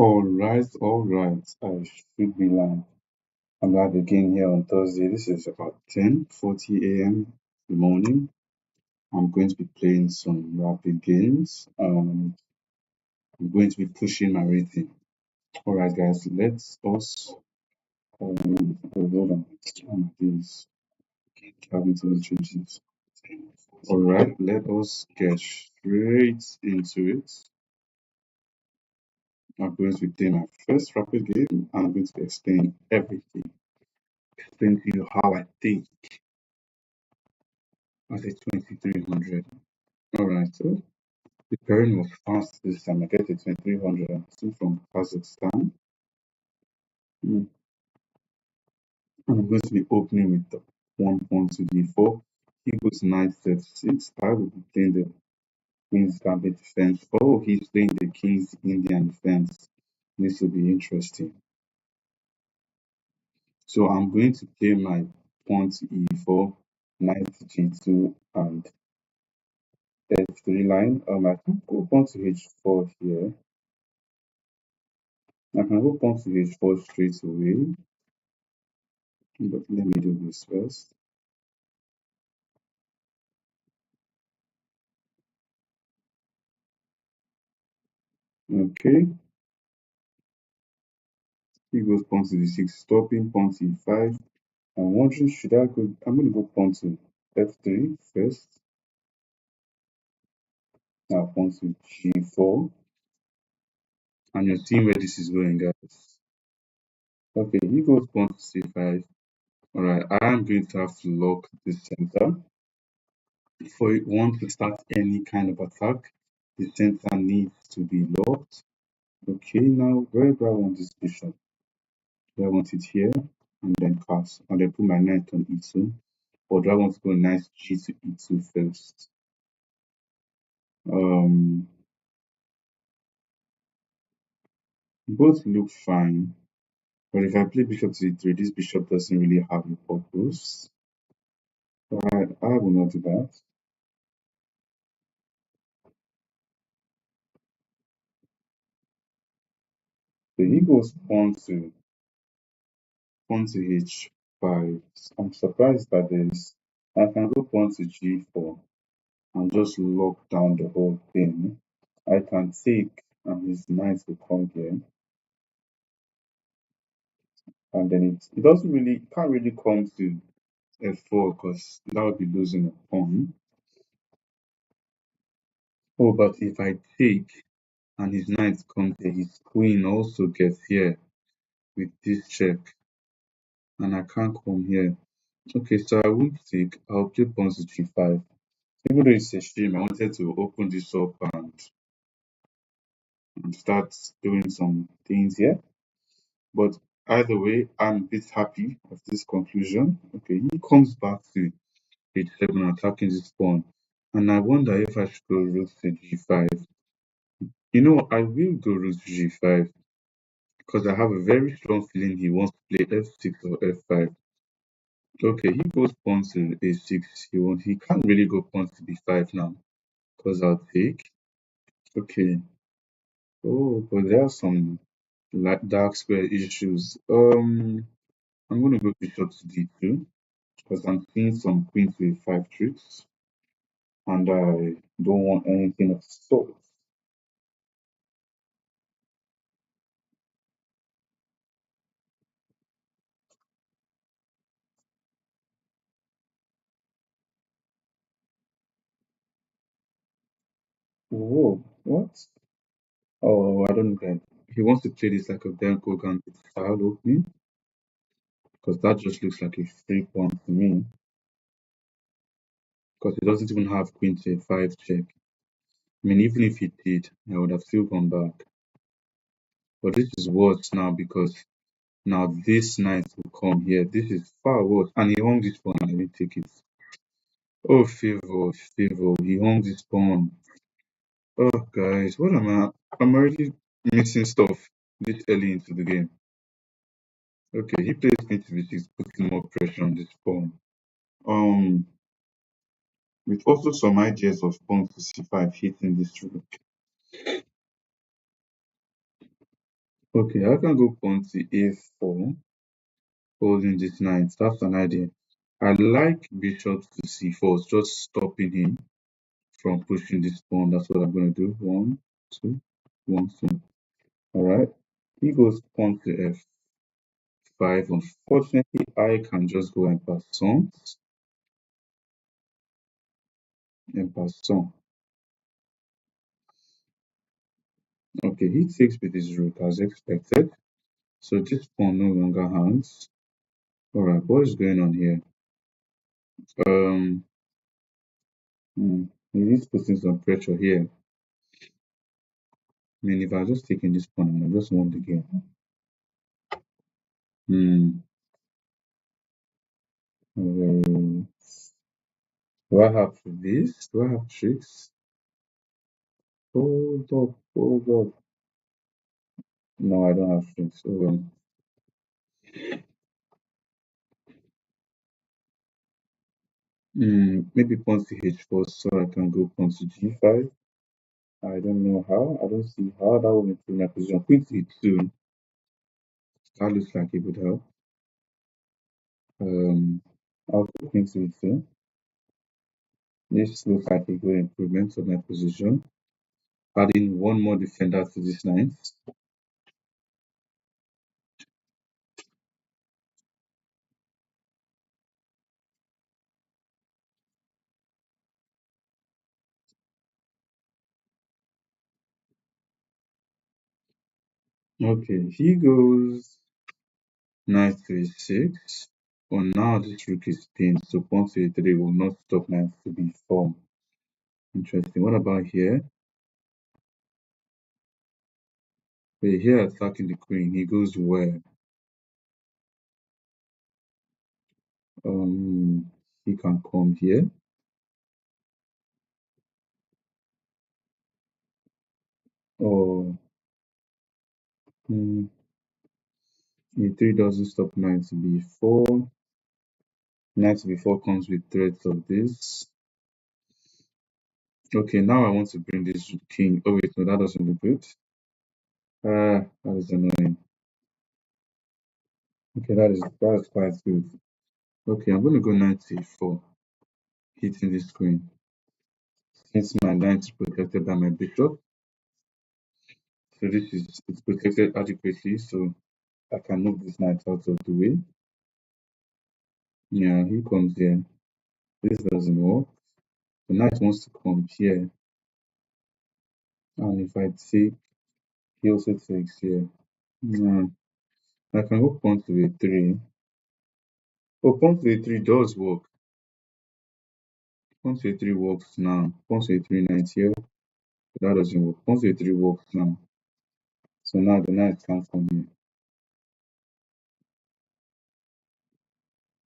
All right. I should be live. I'm live again here on Thursday. This is about 10:40 a.m. in the morning. I'm going to be playing some rapid games. I'm going to be pushing my rating. All right, guys. Let's us. Hold on. Oh my days. Having to changes. All right. Let us get straight into it. I'm going to be playing my first rapid game. I'm going to explain everything. Explain to you how I think. I say 2300. Alright, so the pairing was fast this time. I get a 2300 and two from Kazakhstan. Mm. I'm going to be opening with the 1 pawn to d4. He goes knight f6. I will be playing the Queen's Gambit defense. Oh, he's playing the King's Indian defense. This will be interesting. So I'm going to play my pawn to e4, knight to g2, and f3 line. I can go pawn to h4 here. I can go pawn to h4 straight away, but let me do this first. Okay, he goes pawn to d6, stopping pawn to e5. I'm wondering, should I go? I'm going to go pawn to f3 first. Now pawn to g4, and you're seeing where this is going, guys. Okay, he goes pawn to c5. All right, I am going to have to lock the center. For one to start any kind of attack, the center needs to be locked. Okay, now where do I want this bishop? Do I want it here and then pass and then put my knight on e2? Or do I want to go knight g to e2 first? Um, both look fine, but if I play bishop to e3, this bishop doesn't really have a purpose. Alright, I will not do that. So he goes pawn to h5. I'm surprised by this. I can go pawn to g4 and just lock down the whole thing. I can take and his knight will come here. And then it doesn't really can't really come to f4 because that would be losing a pawn. Oh, but if I take and his knight comes here, his queen also gets here with this check, and I can't come here. Okay, so I won't take. I'll play pawn to g5. Even though it's a shame, I wanted to open this up and start doing some things here. But either way, I'm a bit happy of this conclusion. Okay, he comes back to h7 attacking this pawn. And I wonder if I should go rook to g5. You know, I will go rook to g5 because I have a very strong feeling he wants to play f6 or f5. Okay, he goes pawn to a6. He can't really go pawn to b5 now because I'll take. Okay. Oh, but there are some dark square issues. I'm gonna go bishop to d2 because I'm seeing some queen to a5 tricks and I don't want anything of the sort. Whoa, what? Oh, I don't get. He wants to play this like a Benko Gambit style opening because that just looks like a free pawn to me because he doesn't even have queen to a5 check. I mean, even if he did, I would have still gone back. But this is worse now because now this knight will come here. This is far worse. And he hung this pawn and I didn't take it. Oh, favor, favor. He hung this pawn. Oh, guys, what am I? I'm already missing stuff this early into the game. Okay, he plays queen to b6, putting more pressure on this pawn. Um, with also some ideas of pawn to c5 hitting this rook. Okay, I can go pawn to a4, holding this knight. That's an idea. I like bishop to c4, it's just stopping him from pushing this pawn. That's what I'm going to do. One, two, one, two. All right. He goes pawn to f5. Unfortunately, I can just go and passant. And passant. Okay, he takes with his rook as expected. So this pawn no longer hangs. All right, what is going on here? Um, he is putting some pressure here. I mean, if I just taken this pawn, I just won the game. Hmm. Do I have this? Do I have tricks? Hold up, hold up. No, I don't have tricks. Oh well. Maybe pawn to h4 so I can go pawn to g5. I don't know how. I don't see how that will improve my position. Queen to e2. That looks like it would help. I'll go queen to e2. This looks like a good improvement of my position. Adding one more defender to this knight. Okay, he goes knight to e6. But now this rook is pinned, so pawn to a3 will not stop knight to b4. Interesting. What about here? Wait, here attacking the queen, he goes where? He can come here. Or e3 doesn't stop knight to b4. Knight to b4 comes with threats of this. Okay, now I want to bring this king. Oh wait, no, that doesn't look good. That is annoying. Okay, that is quite good. Okay, I'm gonna go knight to e4, hitting this queen. Since my knight is protected by my bishop, so this is it's protected adequately, so I can move this knight out of the way. Yeah, he comes here. This doesn't work. The knight wants to come here, and if I take, he also takes here. Yeah, I can go pawn to a3. Oh, pawn to a3 does work. Pawn to a3 works now. Pawn to a3 knight here. That doesn't work. Pawn to a3 works now. So now the knight can't come here.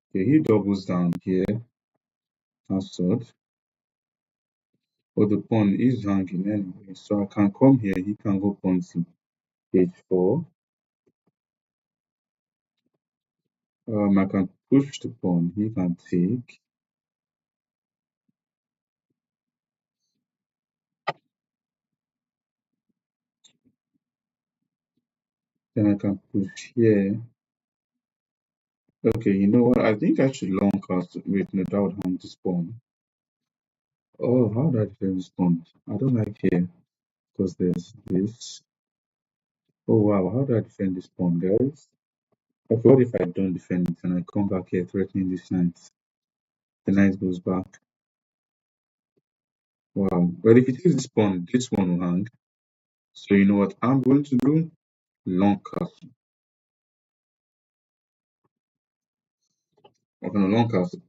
Okay, he doubles down here. As such. But the pawn is hanging anyway. So I can come here. He can go pawn to h4. I can push the pawn. He can take. Then I can push here. Okay, you know what? I think I should long cast. Wait, no, that would hang this pawn. Oh, how do I defend this pawn? I don't like here because there's this. Oh wow, how do I defend this pawn, guys? Okay, what if I don't defend it and I come back here threatening this knight? The knight goes back. Wow. Well, if it is this pawn will hang. So you know what I'm going to do? Long castle. I'm gonna long castle.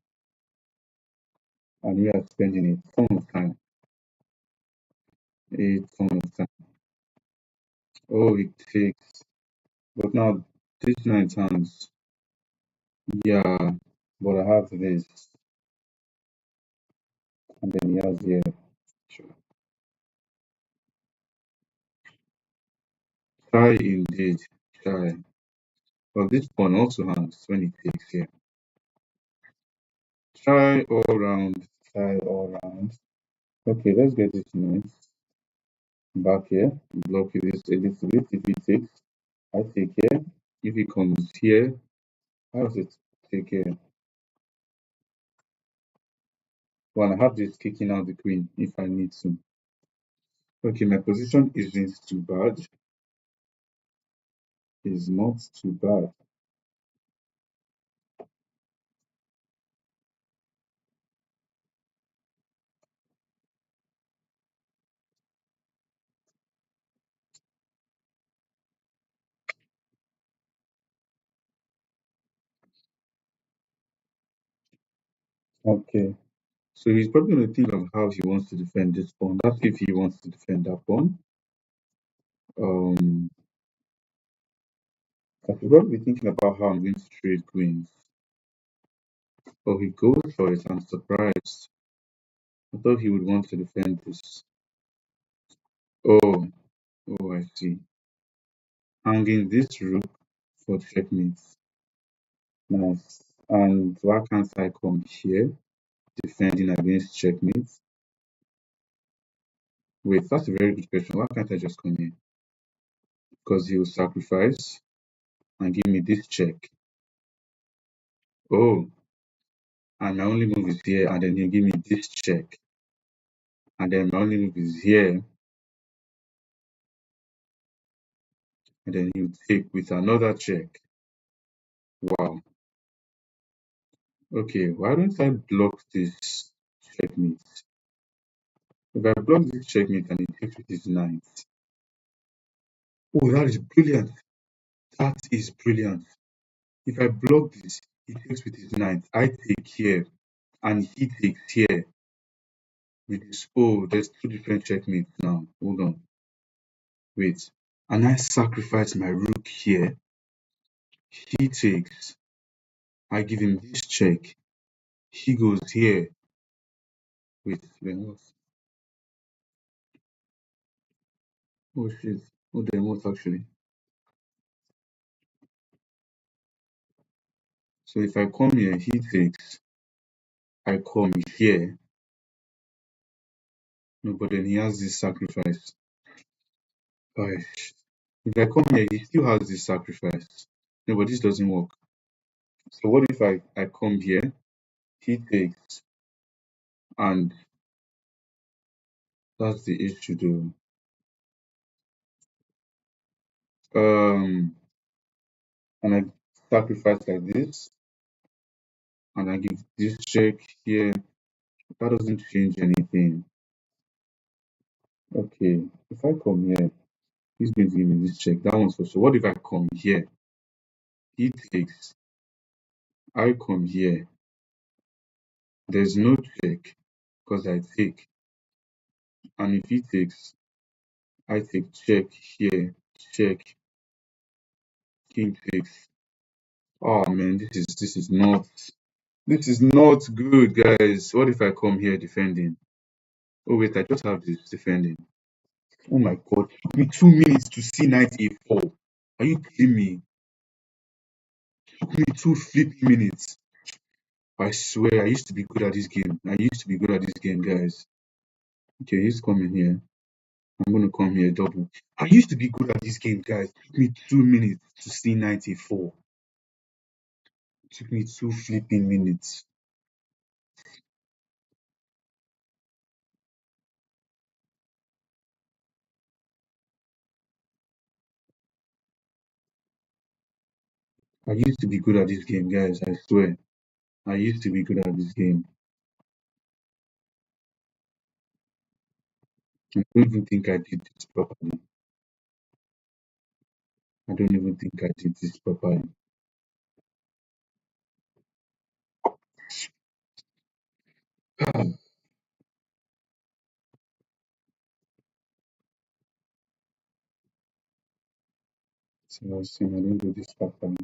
And we are spending a ton of time. A ton of time. Oh, it takes. But now this knight hangs. Yeah, but I have this. And then he has here. Sure. Try indeed. Try. But this pawn also hangs when it takes here. Try all round. Try all round. Okay, let's get this knight back here. Block it a little bit if it takes. I take here. If he comes here, how does it take here? Well, I have this kicking out the queen if I need to. Okay, my position isn't too bad. It's not too bad. Okay. So he's probably going to think of how he wants to defend this pawn. That's if he wants to defend that pawn. Um, I should probably be thinking about how I'm going to trade queens. Oh, he goes for it. I'm surprised. I thought he would want to defend this. Oh, oh, I see. Hanging this rook for checkmate. Nice. And why can't I come here defending against checkmate? Wait, that's a very good question. Why can't I just come here? Because he will sacrifice and give me this check. Oh, and my only move is here, and then he'll give me this check. And then my only move is here, and then he'll take with another check. Wow. Okay, why don't I block this checkmate? If I block this checkmate and he takes with his knight. Oh, that is brilliant. That is brilliant. If I block this, he takes with his knight. I take here, and he takes here. With this, oh, there's two different checkmates now. Hold on. Wait. And I sacrifice my rook here. He takes. I give him this check. He goes here. Wait, then what? Oh shit. Oh, then what actually? So if I come here, he takes. I come here. No, but then he has this sacrifice. Gosh. If I come here, he still has this sacrifice. No, but this doesn't work. So what if I come here? He takes. And that's the issue though. And I sacrifice like this, and I give this check here. That doesn't change anything. Okay, if I come here, he's going to give me this check. That one's for sure. What if I come here? He takes. I come here. There's no check because I take. And if he takes, I take check here, check, king takes. Oh man, this is not good, guys. What if I come here defending? Oh wait, I just have this defending. Oh my god, it took me 2 minutes to see knight a4. Are you kidding me? It took me two flipping minutes. I swear, I used to be good at this game. I used to be good at this game, guys. Okay, he's coming here. I'm gonna come here double. I used to be good at this game, guys. It took me 2 minutes to see knight a4. It took me two flipping minutes. I used to be good at this game, guys. I swear. I used to be good at this game. I don't even think I did this properly. I don't even think I did this properly. So I was saying I didn't do this properly.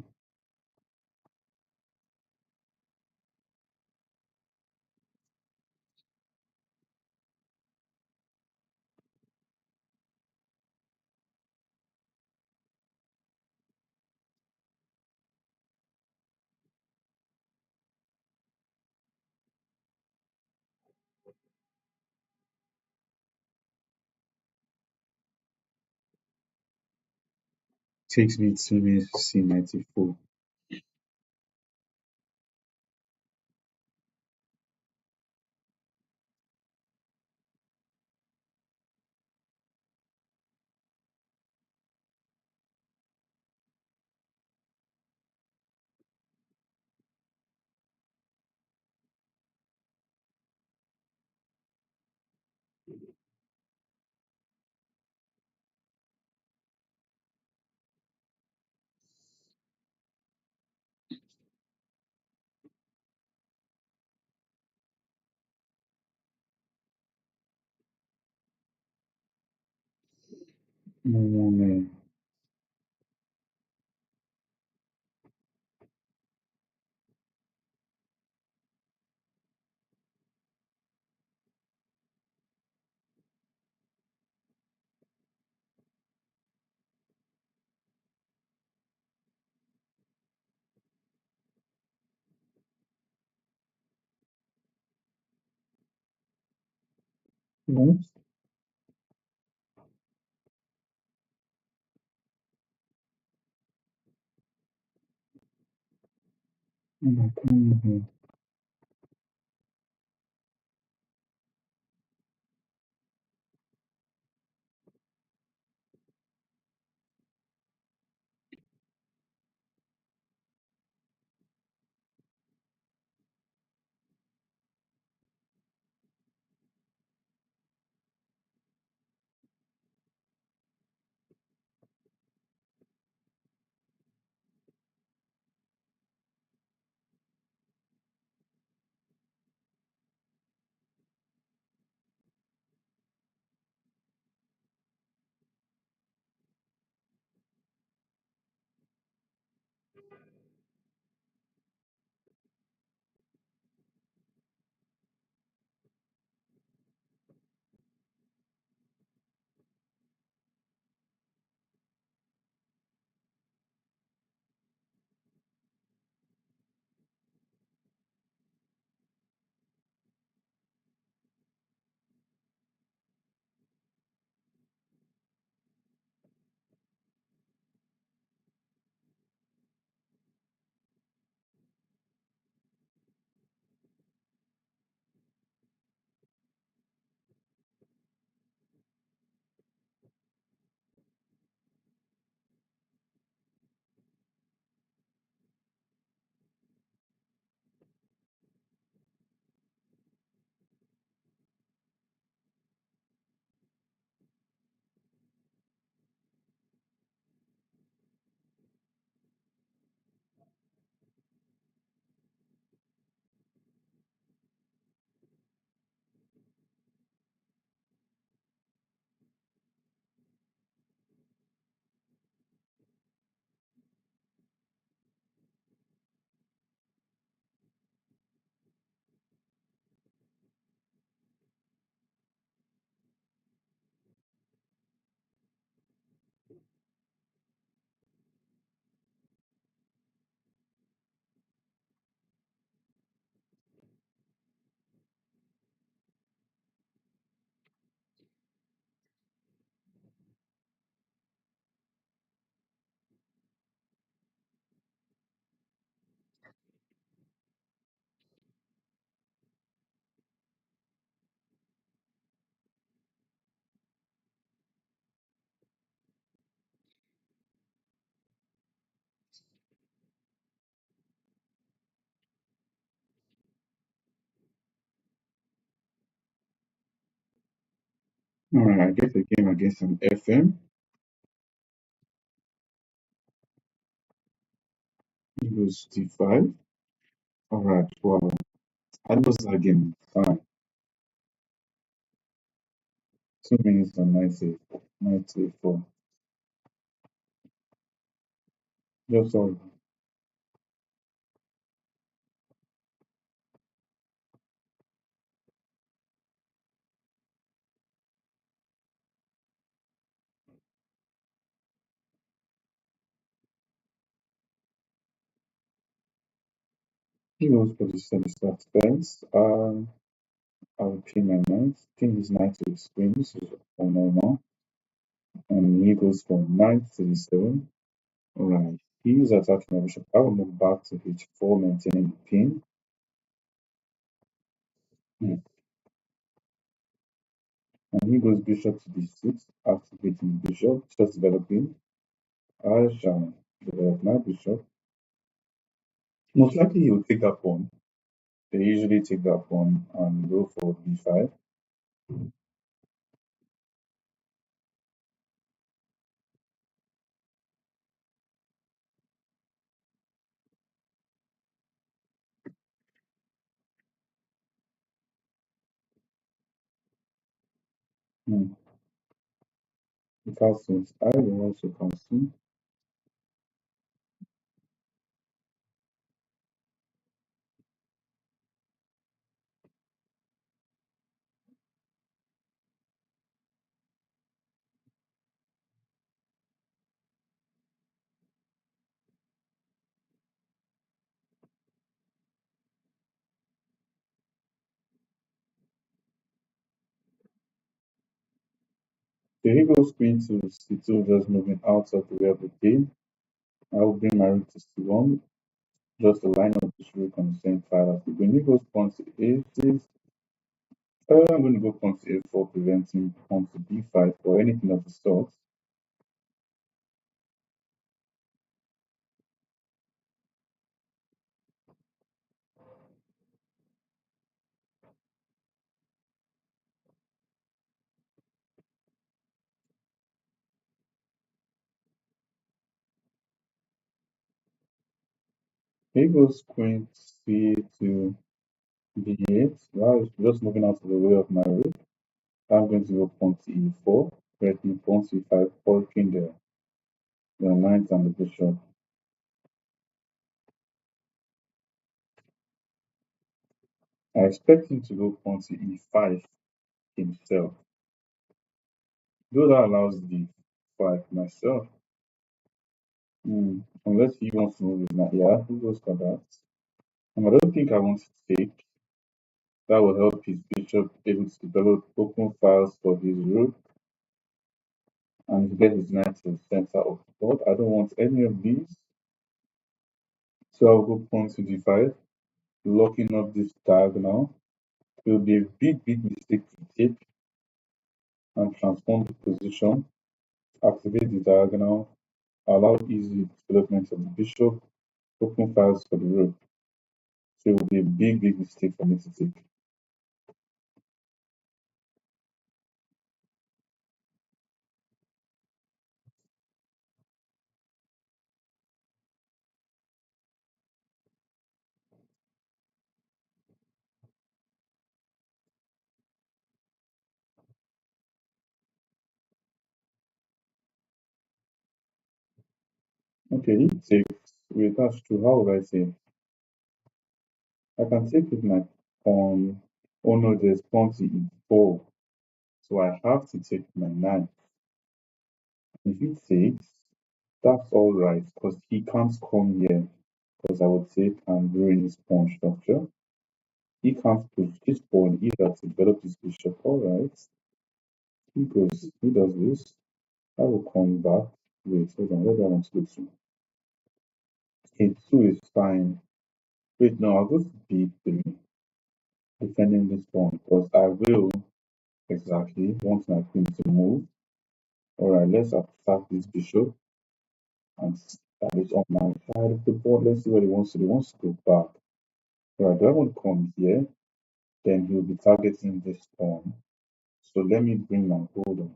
Takes me 2 minutes to see 94. Oh man. No? Oh my God. All right, I guess a game against an FM. Eagles D5. All right, wow. I lost that game. Fine. 2 minutes and 94. Just all. Eagles for the start fence. I will pin my knight. King is knight to the screen. This is for normal. And Eagles from knight to the 7. Alright. He's attacking my bishop. I will move back to h4, maintaining the pin. Hmm. And he goes bishop to d6, activating the bishop, just developing. I shall develop my bishop. Most likely he will take that pawn. They usually take that pawn and go for b5. Hmm. The castles. I will also castle. The he goes queen to c2, just moving out of the way of the game. I will bring my rook to c1, just to line up this rook on the same file as the queen. He goes pawn to a6. I'm going to go pawn to a4, preventing pawn to b5 or anything of the sort. He goes queen c to b8. Well, it's just moving out of the way of my rook. I'm going to go pawn to e4, threatening pawn to e5, forking the knight and the bishop. I expect him to go pawn to e5 himself. Though that allows d5 myself. Unless he wants to move his knight. Yeah, he goes for that. I don't think I want to take. That will help his bishop able to develop open files for his rook and to get his knight to the center of the board. I don't want any of these. So I'll go pawn to d5, locking up this diagonal. It will be a big mistake to take and transform the position, activate the diagonal, allow easy development of the bishop, open files for the rook. So it will be a big mistake for me to take. Okay, he takes. Wait, that's true. How would I say? I can take with my pawn. Oh no, there's pawn to e4. So I have to take my knight. If he takes, that's alright, because he can't come here, because I would take and ruin his pawn structure. He can't push this pawn either to develop his bishop. Alright. He does this. I will come back. Wait, hold on, what do I want to go to? A2 is fine. Wait, no, I'll go to B3, defending this pawn, because I will exactly want my queen to move. Alright, let's attack this bishop and that is on my side of the board. Let's see what he wants to do. He wants to go back. Alright, do I want to come here? Then he'll be targeting this pawn. So let me bring my hold on.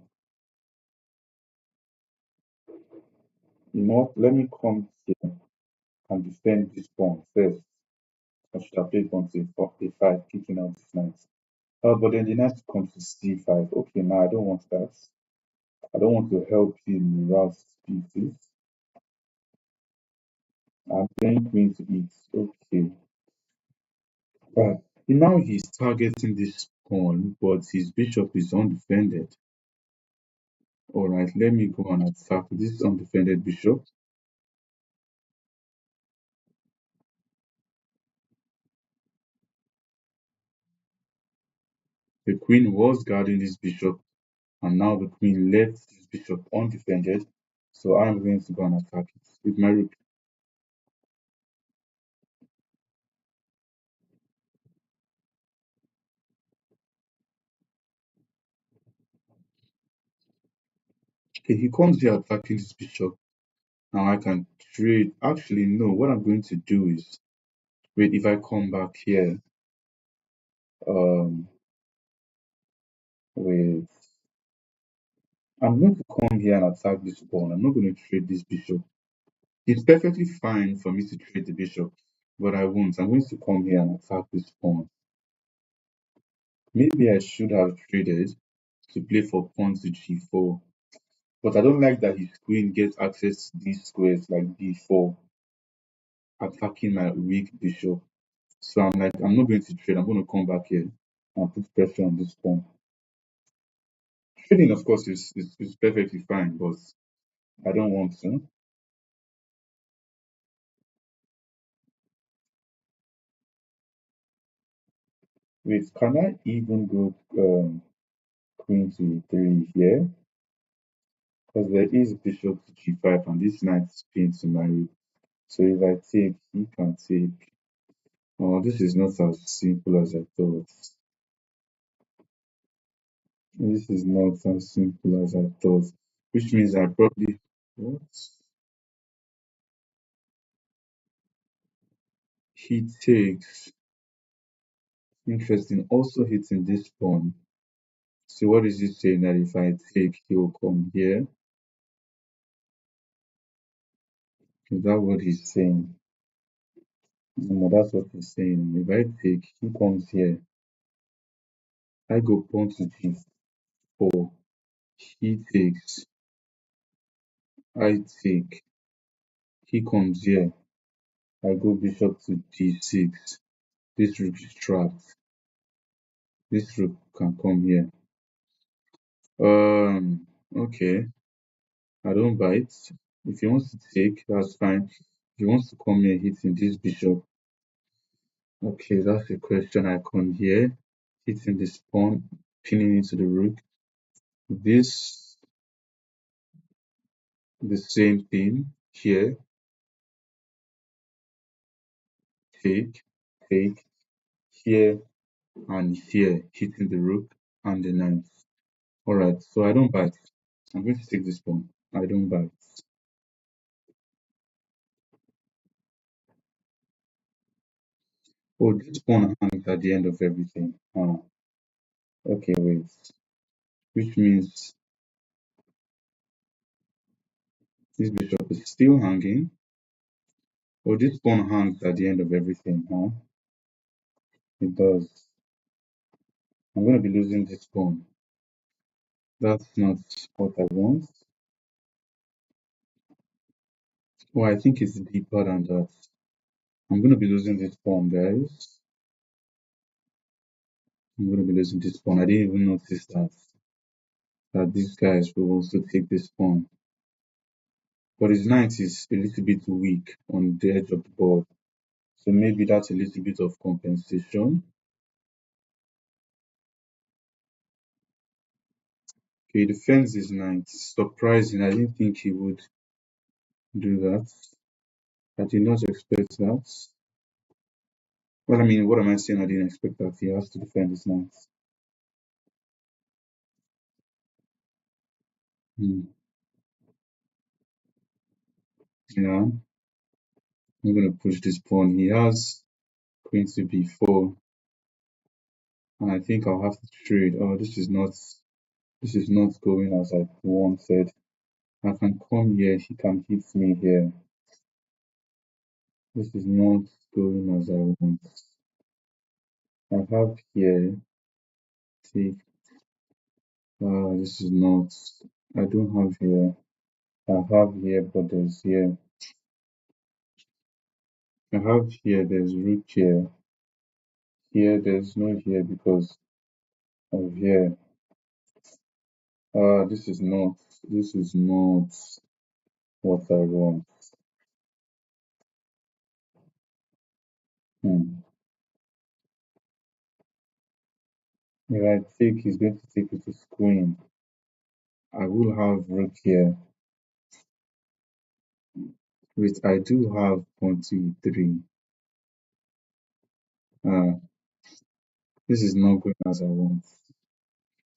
You know what? Let me come here and defend this pawn first. I should have played pawn to a5, kicking out this knight. But then the knight comes to c5. Okay, now I don't want that. I don't want to help him route pieces. I'm playing queen to e. Okay. Right. Now he's targeting this pawn, but his bishop is undefended. Alright, let me go and attack this undefended bishop. The queen was guarding this bishop, and now the queen left this bishop undefended. So I'm going to go and attack it with my rook. Okay, he comes here attacking this bishop. Now I can trade. Actually, no. What I'm going to do is wait. If I come back here, um, with I'm going to come here and attack this pawn. I'm not going to trade this bishop. It's perfectly fine for me to trade the bishop, but I won't. I'm going to come here and attack this pawn. Maybe I should have traded to play for pawn to g4, but I don't like that his queen gets access to these squares like b4, attacking my weak bishop. So I'm like, I'm not going to trade. I'm going to come back here and put pressure on this pawn. Trading, of course, is perfectly fine, but I don't want to. Wait, can I even go queen to e3 here? Because there is bishop to g5 and this knight is pinned to my rook. So if I take, he can take. Oh, this is not as simple as I thought. This is not as simple as I thought. Which means I probably what? He takes. Interesting. Also hitting this pawn. So what is he saying that if I take, he will come here? Is that what he's saying? No, that's what he's saying. If I take, he comes here. I go pawn to g4. He takes. I take. He comes here. I go bishop to d6. This rook is trapped. This rook can come here. Okay. I don't bite. If he wants to take, that's fine. If he wants to come here hitting this bishop, okay, that's the question. I come here, hitting this pawn, pinning into the rook. This, the same thing here, take, take, here, and here, hitting the rook and the knight. Alright, so I don't bite. I'm going to take this pawn. I don't bite. Oh, this pawn hangs at the end of everything. Okay, wait. Which means this bishop is still hanging. Oh, this pawn hangs at the end of everything, huh? It does. I'm going to be losing this pawn. That's not what I want. Oh, I think it's deeper than that. I'm going to be losing this pawn, guys. I'm going to be losing this pawn. I didn't even notice that these guys will also take this pawn. But his knight is a little bit weak on the edge of the board. So maybe that's a little bit of compensation. Okay, he defends his knight. Surprising. I didn't think he would do that. I did not expect that. Well, I mean, what am I saying? I didn't expect that. He has to defend his knight. Hmm. Yeah, I'm going to push this pawn. He has queen to b4, and I think I'll have to trade. Oh, this is not going as I wanted. I can come here. He can hit me here. This is not going as I want. I have here. Take. This is not. I don't have here. I have here, but there's here. I have here. There's rook here. Here, there's no here because of here. This is not what I want. Hmm. If I take, he's going to take it to queen. I will have rook here. Wait, I do have pawn to e3. Uh, this is not going as I want.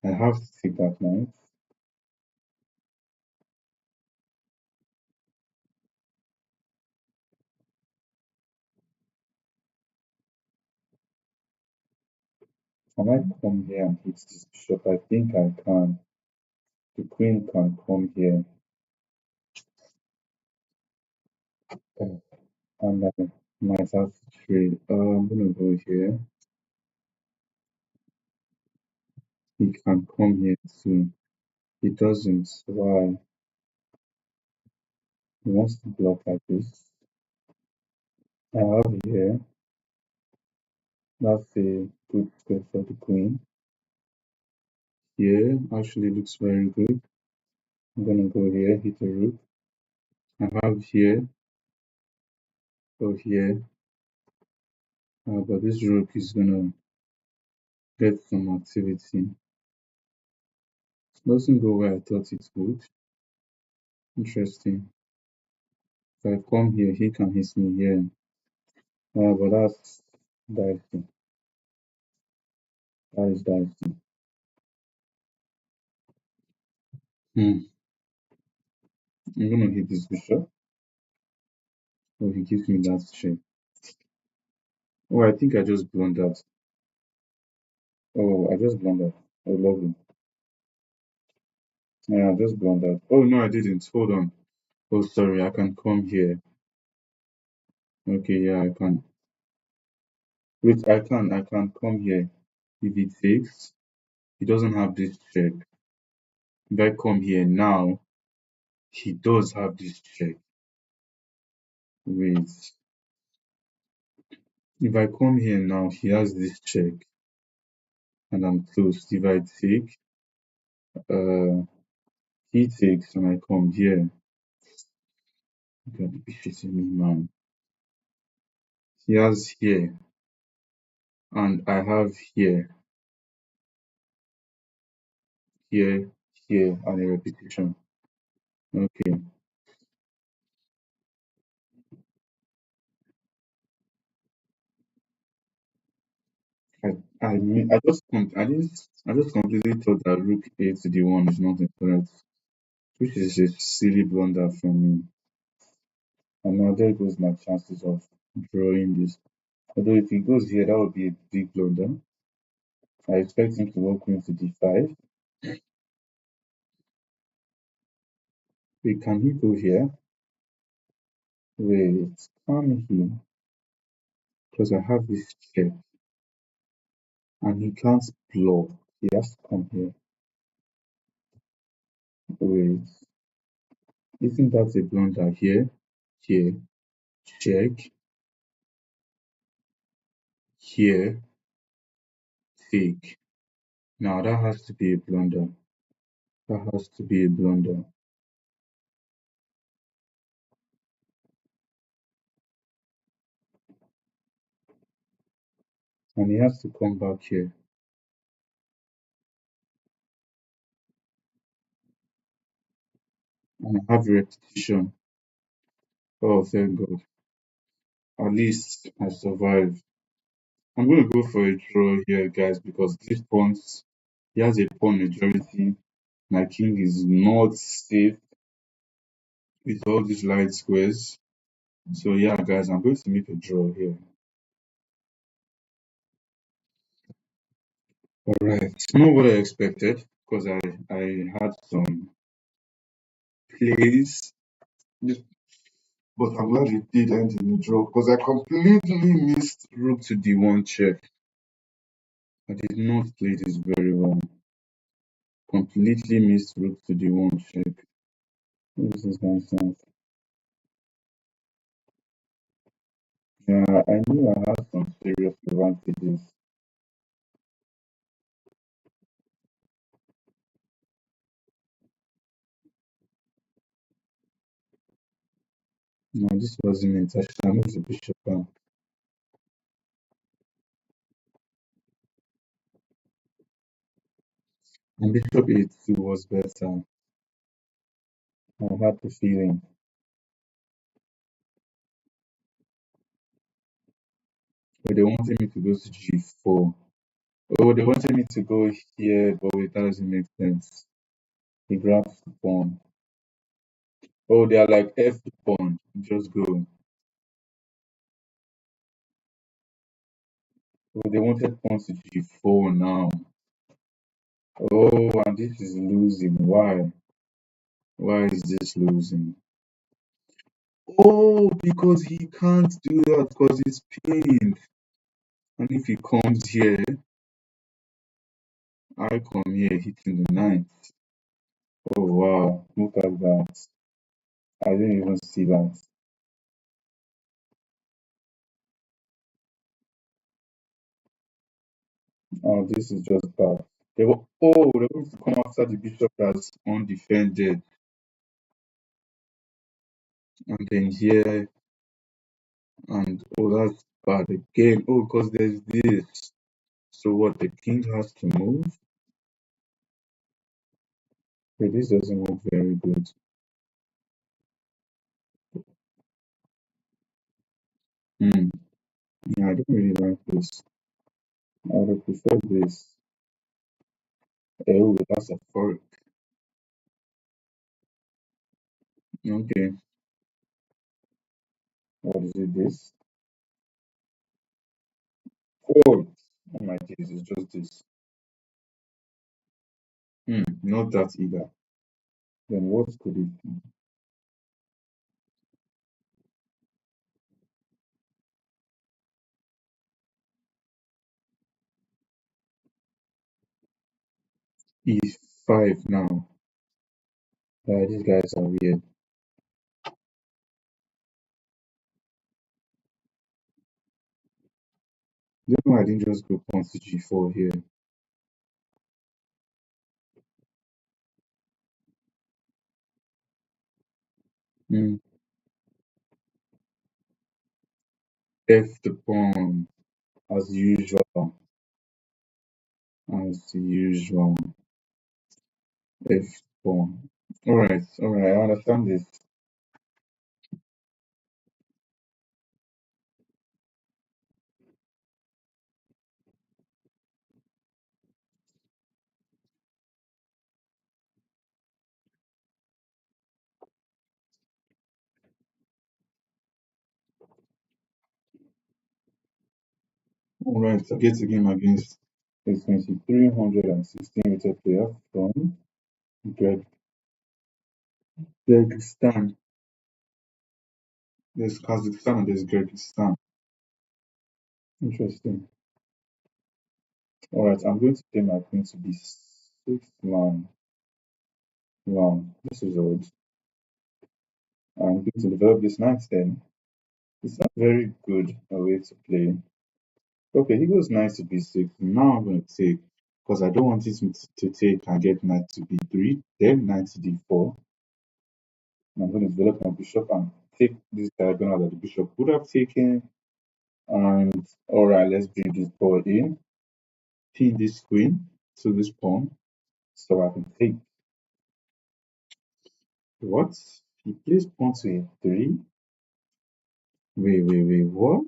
I have to take that knight. Can I come here and hit this bishop? I think I can. The queen can come here. Uh, and I might have to trade. I'm gonna go here. He can come here too. He doesn't. Why? He wants to block like this. I have here. That's a good square for the queen. Here actually looks very good. I'm gonna go here, hit a rook. I have here, go here. But this rook is gonna get some activity. Doesn't go where I thought it would. Interesting. If I come here, he can hit me here. But that's dicey. That is dicey. Hmm. I'm gonna hit this bishop. Oh, he gives me that shape. Oh, I think I just blundered. Oh, I just blundered. Oh, lovely. Yeah, I just blundered. Oh, no, I didn't. Hold on. Oh, sorry. I can come here. Okay, yeah, I can. Wait, I can come here. If he takes, he doesn't have this check. If I come here now, he does have this check. Wait. If I come here now, he has this check. And I'm close. If I take, uh, he takes and I come here. You gotta be shitting me, man. He has here and I have here, here, here, and a repetition. Okay. I I just completely thought that rook a to d1 is not incorrect, which is a silly blunder from me. And now there goes my chances of drawing this. Although if he goes here, that would be a big blunder. I expect him to walk queen to d5. Wait, can he go here? Wait, can he? Because I have this check and he can't block. He has to come here. Wait, isn't that a blunder here? Here, check, here, take. Now that has to be a blunder. That has to be a blunder. And he has to come back here. And I have repetition. Oh, thank God. At least I survived. I'm going to go for a draw here, guys, because this pawns, he has a pawn majority. My king is not safe with all these light squares. So yeah, guys, I'm going to make a draw here. All right, not what I expected because I had some plays, but I'm glad it did end in a draw because I completely missed rook to d1 check. I did not play this very well. Completely missed rook to d1 check. This is nonsense. Yeah, I knew I had some serious advantages. No, this wasn't it. I should have moved the bishop back. And bishop a2 was better. I had the feeling. But they wanted me to go to G4. Oh, they wanted me to go here, but wait, that doesn't make sense. He grabs the pawn. Oh, they are like F the pawn. Just go. Oh, they wanted pawn to G4 now. Oh, and this is losing. Why? Why is this losing? Oh, because he can't do that because it's pinned. And if he comes here, I come here hitting the ninth. Oh wow, look at that. I didn't even see that. Oh, this is just bad. They were going to come after the bishop that's undefended. And then here, and oh, that's bad again. Oh, because there's this. So what, the king has to move? Okay, this doesn't look very good. Hmm. Yeah, I don't really like this. I would have preferred this. Oh, that's a fork. Okay, what is it? This? Fork. Oh my days, it's just this. Not that either. Then what could it be? E5 now. These guys are weird. You know I didn't just go pawn to G4 here. Hmm. F the pawn as usual. As usual. F pawn. Alright, I understand this. Alright, so get a game against a 2316 rated player from Greg Kyrgyzstan. There's Kazakhstan and there's Kyrgyzstan. Interesting. Alright, I'm going to play my queen to be 6 long. This is odd. I'm going to develop this knight then. It's not very good a way to play. Okay, he goes knight to b6. Now I'm going to take, because I don't want it to take and get knight to b3, then knight to d4. And I'm going to develop my bishop and take this diagonal that the bishop would have taken. And alright, let's bring this board in, pin this queen to this pawn, so I can take. What? He plays pawn to a3. Wait, what?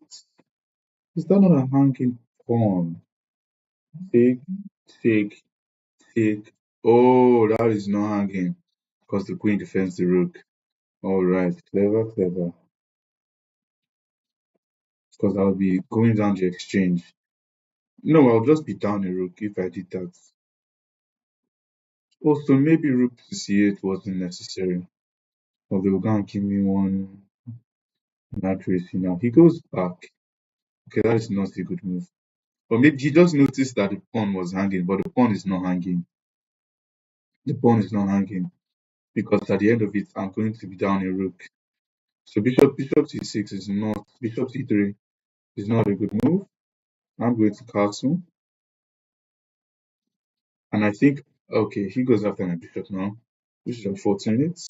Is that not a hanging pawn? Take, take, take. Oh, that is not hanging because the queen defends the rook. All right, clever. Because I'll be going down the exchange. No, I'll just be down a rook if I did that. Also, maybe rook to c8 wasn't necessary. Or they were going to give me one inaccuracy now. He goes back. Okay, that is not a good move. Or maybe he just noticed that the pawn was hanging, but the pawn is not hanging. The pawn is not hanging because at the end of it, I'm going to be down a rook. So bishop c6 is not, bishop c3 is not a good move. I'm going to castle. And I think, okay, he goes after my bishop now, which is unfortunate.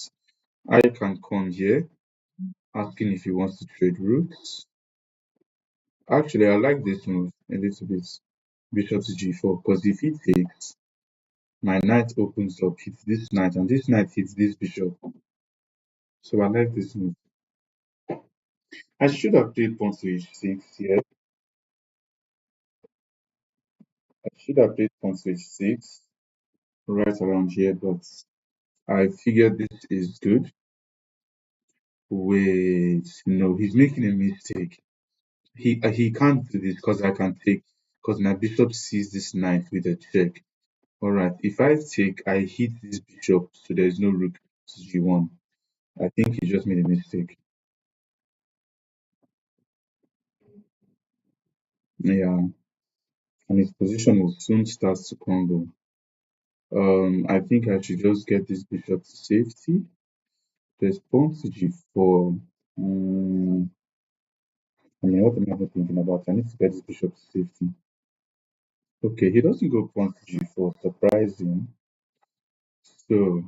I can come here, asking if he wants to trade rooks. Actually, I like this move a little bit. Bishop to g4, because if he takes, my knight opens up, hits this knight, and this knight hits this bishop. So I like this move. I should have played pawn to h6 here. should have played pawn to h6 right around here, but I figured this is good. Wait, no, he's making a mistake. He can't do this because I can take, because my bishop sees this knight with a check. All right, if I take, I hit this bishop, so there's no rook to g1. I think he just made a mistake. Yeah, and his position will soon start to crumble. I think I should just get this bishop to safety. There's pawn to g4. I mean, what am I even thinking about? I need to get this bishop to safety. Okay, he doesn't go pawn to g4, surprising. So,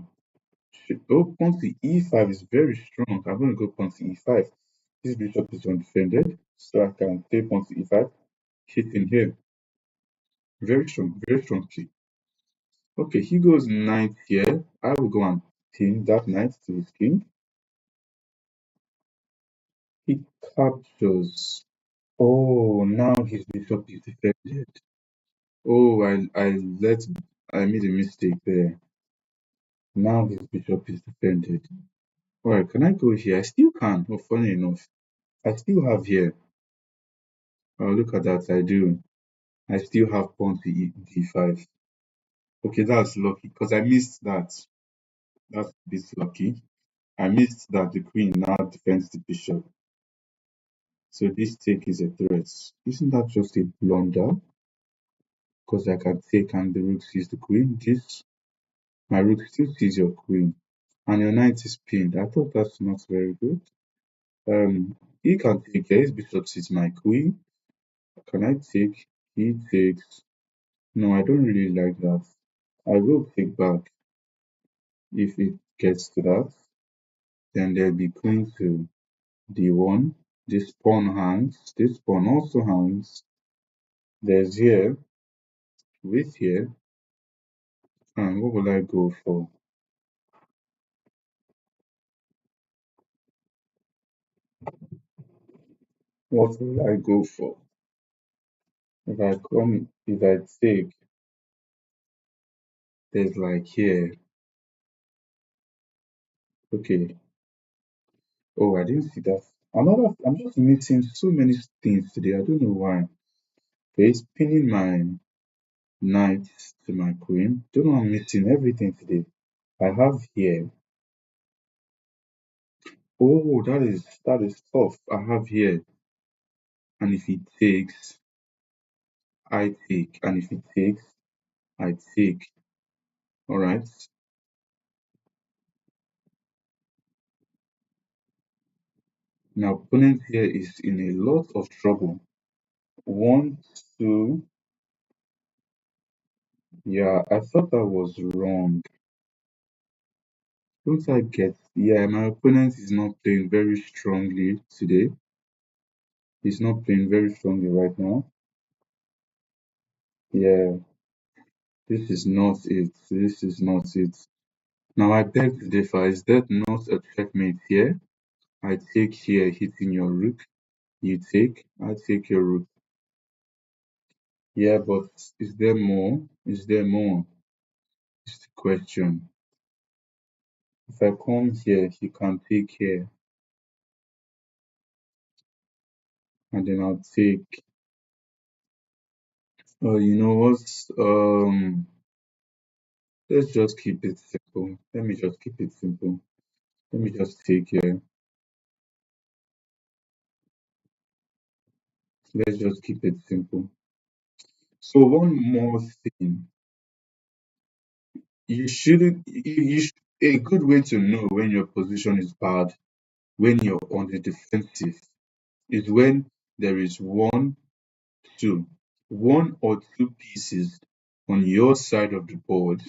pawn to e5 is very strong. I'm going to go pawn to e5. This bishop is undefended, so I can play pawn to e5, hit in here. Very strong play. Okay, he goes knight here. I will go and pin that knight to his king. He captures. Oh, now his bishop is defended. Oh, I made a mistake there. Now his bishop is defended. Alright, can I go here? I still can. Oh, funny enough, I still have here. Oh, look at that, I do. I still have pawn to d5. Okay, that's lucky because I missed that. That's a bit lucky. I missed that the queen now defends the bishop. So this take is a threat. Isn't that just a blunder? Because I can take and the rook sees the queen. My rook still sees your queen. And your knight is pinned. I thought that's not very good. He can take here. His bishop sees my queen. Can I take? He takes. No, I don't really like that. I will take back if it gets to that. Then there'll be queen to d1. This pawn hangs. This pawn also hangs. There's here. With here. And what will I go for? What will I go for? If I take, there's like here. Okay. Oh, I didn't see that. I'm just missing so many things today. I don't know why. Okay, it's pinning my knight to my queen. Don't know, I'm missing everything today. I have here. Oh, that is tough. I have here. And if he takes, I take. And if he takes, I take. Alright. Now opponent here is in a lot of trouble. 1, 2. Yeah, I thought that was wrong. Don't I get? Yeah, my opponent is not playing very strongly today. He's not playing very strongly right now. Yeah, this is not it. This is not it. Now I beg to differ. Is that not a checkmate here? I take here, hitting your rook. You take. I take your rook. Yeah, but is there more? Is there more? Is the question. If I come here, he can take here. And then I'll take. Oh, you know what? Let's just keep it simple. Let me just keep it simple. Let me just take here. Let's just keep it simple. So one more thing. You shouldn't a good way to know when your position is bad, when you're on the defensive, is when there is one or two pieces on your side of the board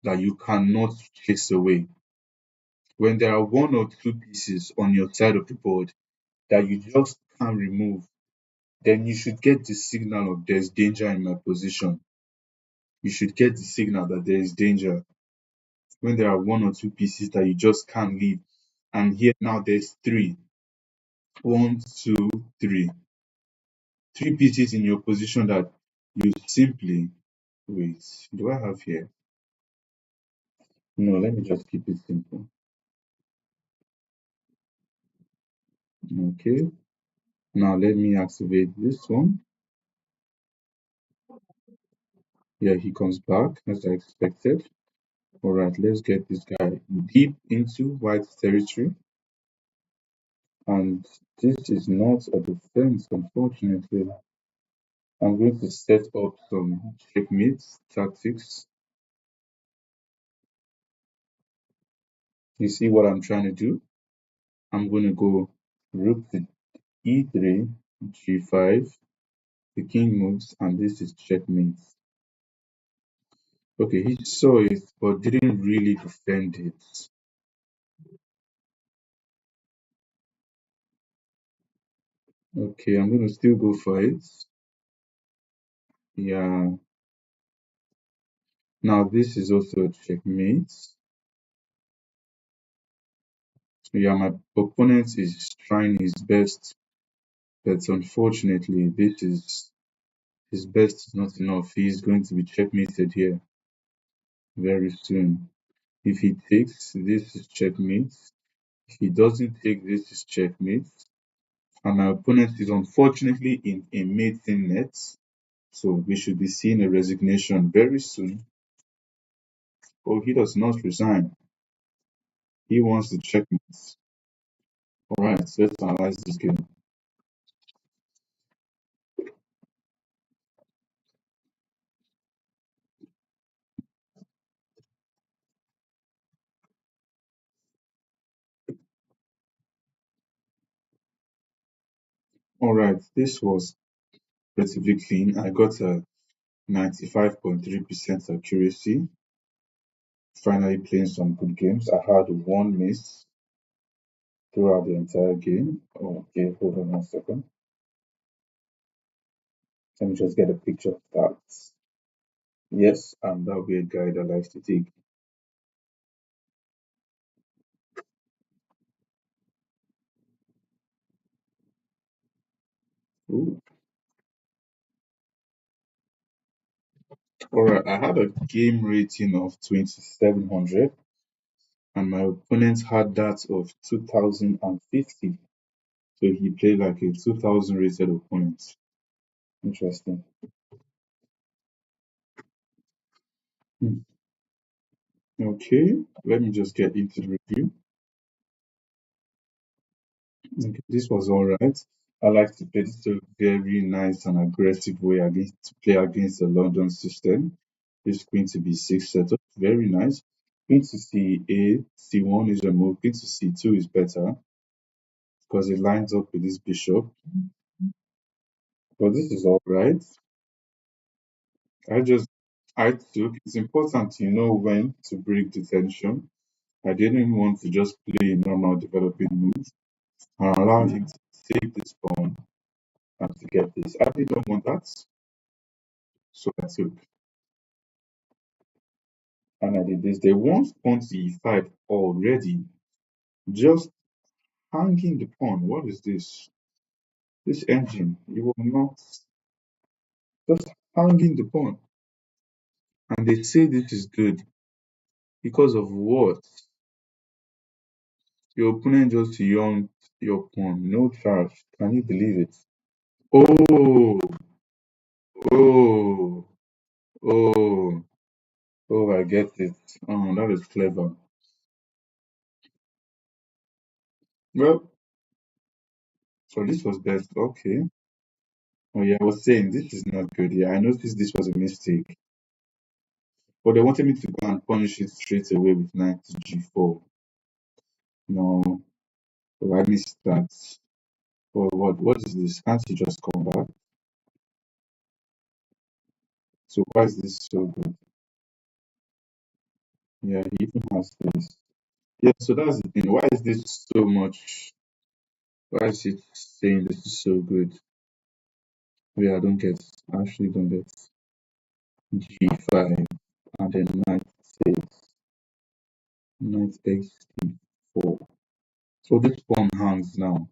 that you cannot chase away. When there are one or two pieces on your side of the board that you just can't remove, then you should get the signal of there's danger in my position. You should get the signal that there is danger when there are one or two pieces that you just can't leave. And here now there's three. One, two, three. Three pieces in your position that you simply Wait, do I have here? No, let me just keep it simple. Okay. Now let me activate this one. Yeah, he comes back as I expected. All right, let's get this guy deep into white territory. And this is not a defense, unfortunately. I'm going to set up some checkmate tactics. You see what I'm trying to do? I'm going to go rook to e3, g5, the king moves, and this is checkmate. Okay, he saw it, but didn't really defend it. Okay, I'm going to still go for it. Yeah, now this is also a checkmate. Yeah, my opponent is trying his best, but unfortunately, this is his best is not enough. He is going to be checkmated here very soon. If he takes, this is checkmate. If he doesn't take, this is checkmate. And my opponent is unfortunately in a mating net. So we should be seeing a resignation very soon. Oh, he does not resign. He wants the checkmate. All right, so let's analyze this game. All right, this was relatively clean. I got a 95.3% accuracy. Finally playing some good games. I had one miss throughout the entire game. Okay, hold on 1 second. Let me just get a picture of that. Yes, I'm that weird guy that likes to take. Ooh. All right, I had a game rating of 2700, and my opponent had that of 2050. So he played like a 2000 rated opponent. Interesting. Hmm. Okay, let me just get into the review. Okay, this was all right. I like to play this a very nice and aggressive way against to play against the London system. This queen to b6 setup, very nice. Queen to c8, c1 is a move. Queen to c2 is better because it lines up with this bishop. But this is all right. I just I took. It's important to know when to break the tension. I didn't want to just play a normal developing move and allow him to take this pawn and to get this. I didn't want that, so I took. And I did this. They want pawn to e5 already. Just hanging the pawn. What is this? This engine. You will not just hanging the pawn. And they say this is good because of what? Your opponent just yawned your pawn. No charge. Can you believe it? Oh, oh, oh, oh, I get it. Oh, that is clever. Well, so this was best. Okay. Oh yeah, I was saying this is not good. Yeah, I noticed this was a mistake. But they wanted me to go and punish it straight away with knight to g4. No, so I missed that. But what is this? Can't he just come back? So why is this so good? Yeah, he even has this. Yeah, so that's the thing. Why is this so much? Why is it saying this is so good? Yeah, I don't get. I actually don't get g5 and then knight takes knight takes d4. So this pawn hangs now.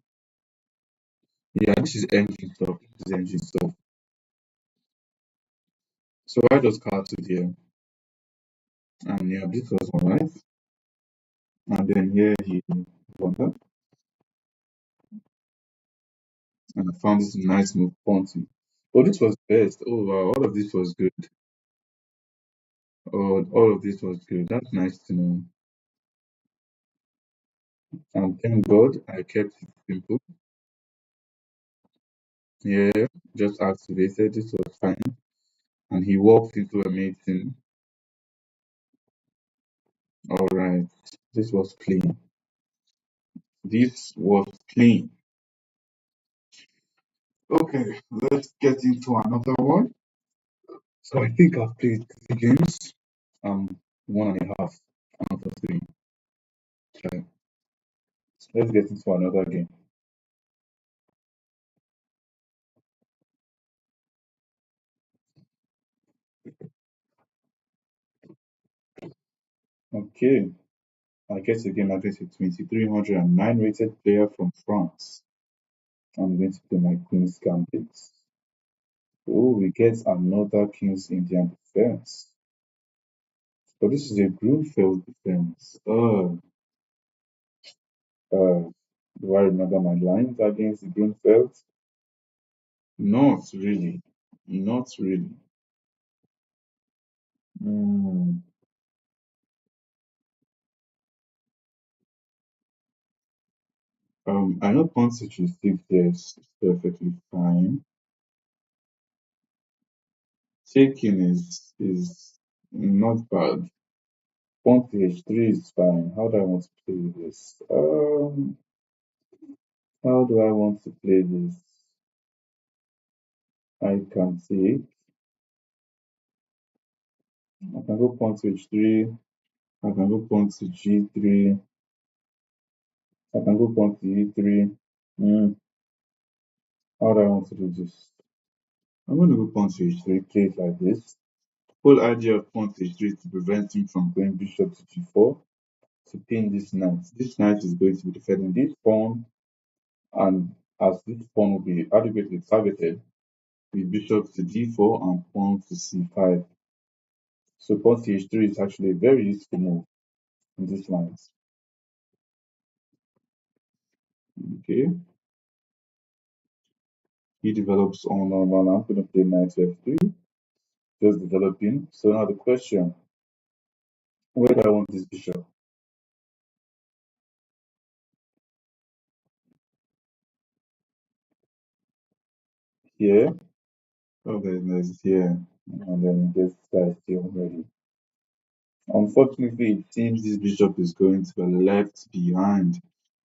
Yeah, this is engine stuff. This is engine stuff. So I just castled here, and yeah, this was alright. And then here he won that, and I found this nice move, Ponty. Oh, this was best. Oh wow, all of this was good. Oh, all of this was good. That's nice to know. And thank God I kept it simple. Yeah, just activated. This was fine. And he walked into a meeting. All right, this was clean. This was clean. Okay, let's get into another one. So I think I've played 3 games. One and a half out of three. Okay, let's get into another game. Okay, I guess again against a 2309 rated player from France. I'm going to play my Queen's Gambit. Oh, we get another King's Indian defense. But this is a Grunfeld defense. Do I remember my lines against the Grunfeld? Not really. Not really. Hmm. I know pawn c6 yes, is perfectly fine. Taking is not bad. Pawn h3 is fine. How do I want to play this? How do I want to play this? I can take. I can go pawn to h3. I can go pawn to g3. I can go pawn to e3. Hmm. How do I want to do this? I'm going to go pawn to h3. Play it like this. Whole idea of pawn to h3 is to prevent him from going bishop to g4 to pin this knight. This knight is going to be defending this pawn, and as this pawn will be adequately targeted with bishop to d4 and pawn to c5. So pawn to h3 is actually a very useful move in this lines. Okay, he develops on normal. I'm going to play knight to f3, just developing. So now the question, where do I want this bishop? Here. Okay, there's here. And then this guy still ready. Unfortunately, it seems this bishop is going to be left behind.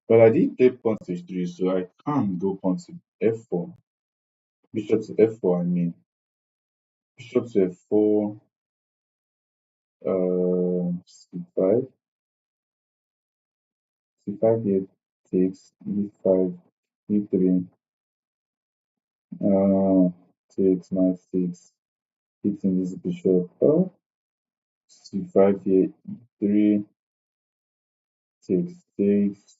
But I did play pawn to h3, so I can go pawn to f4. Bishop to f4, I mean. Bishop to f4, c5. c5 here takes e5, e3, takes knight 6, hitting this bishop. C5 here, e3, takes,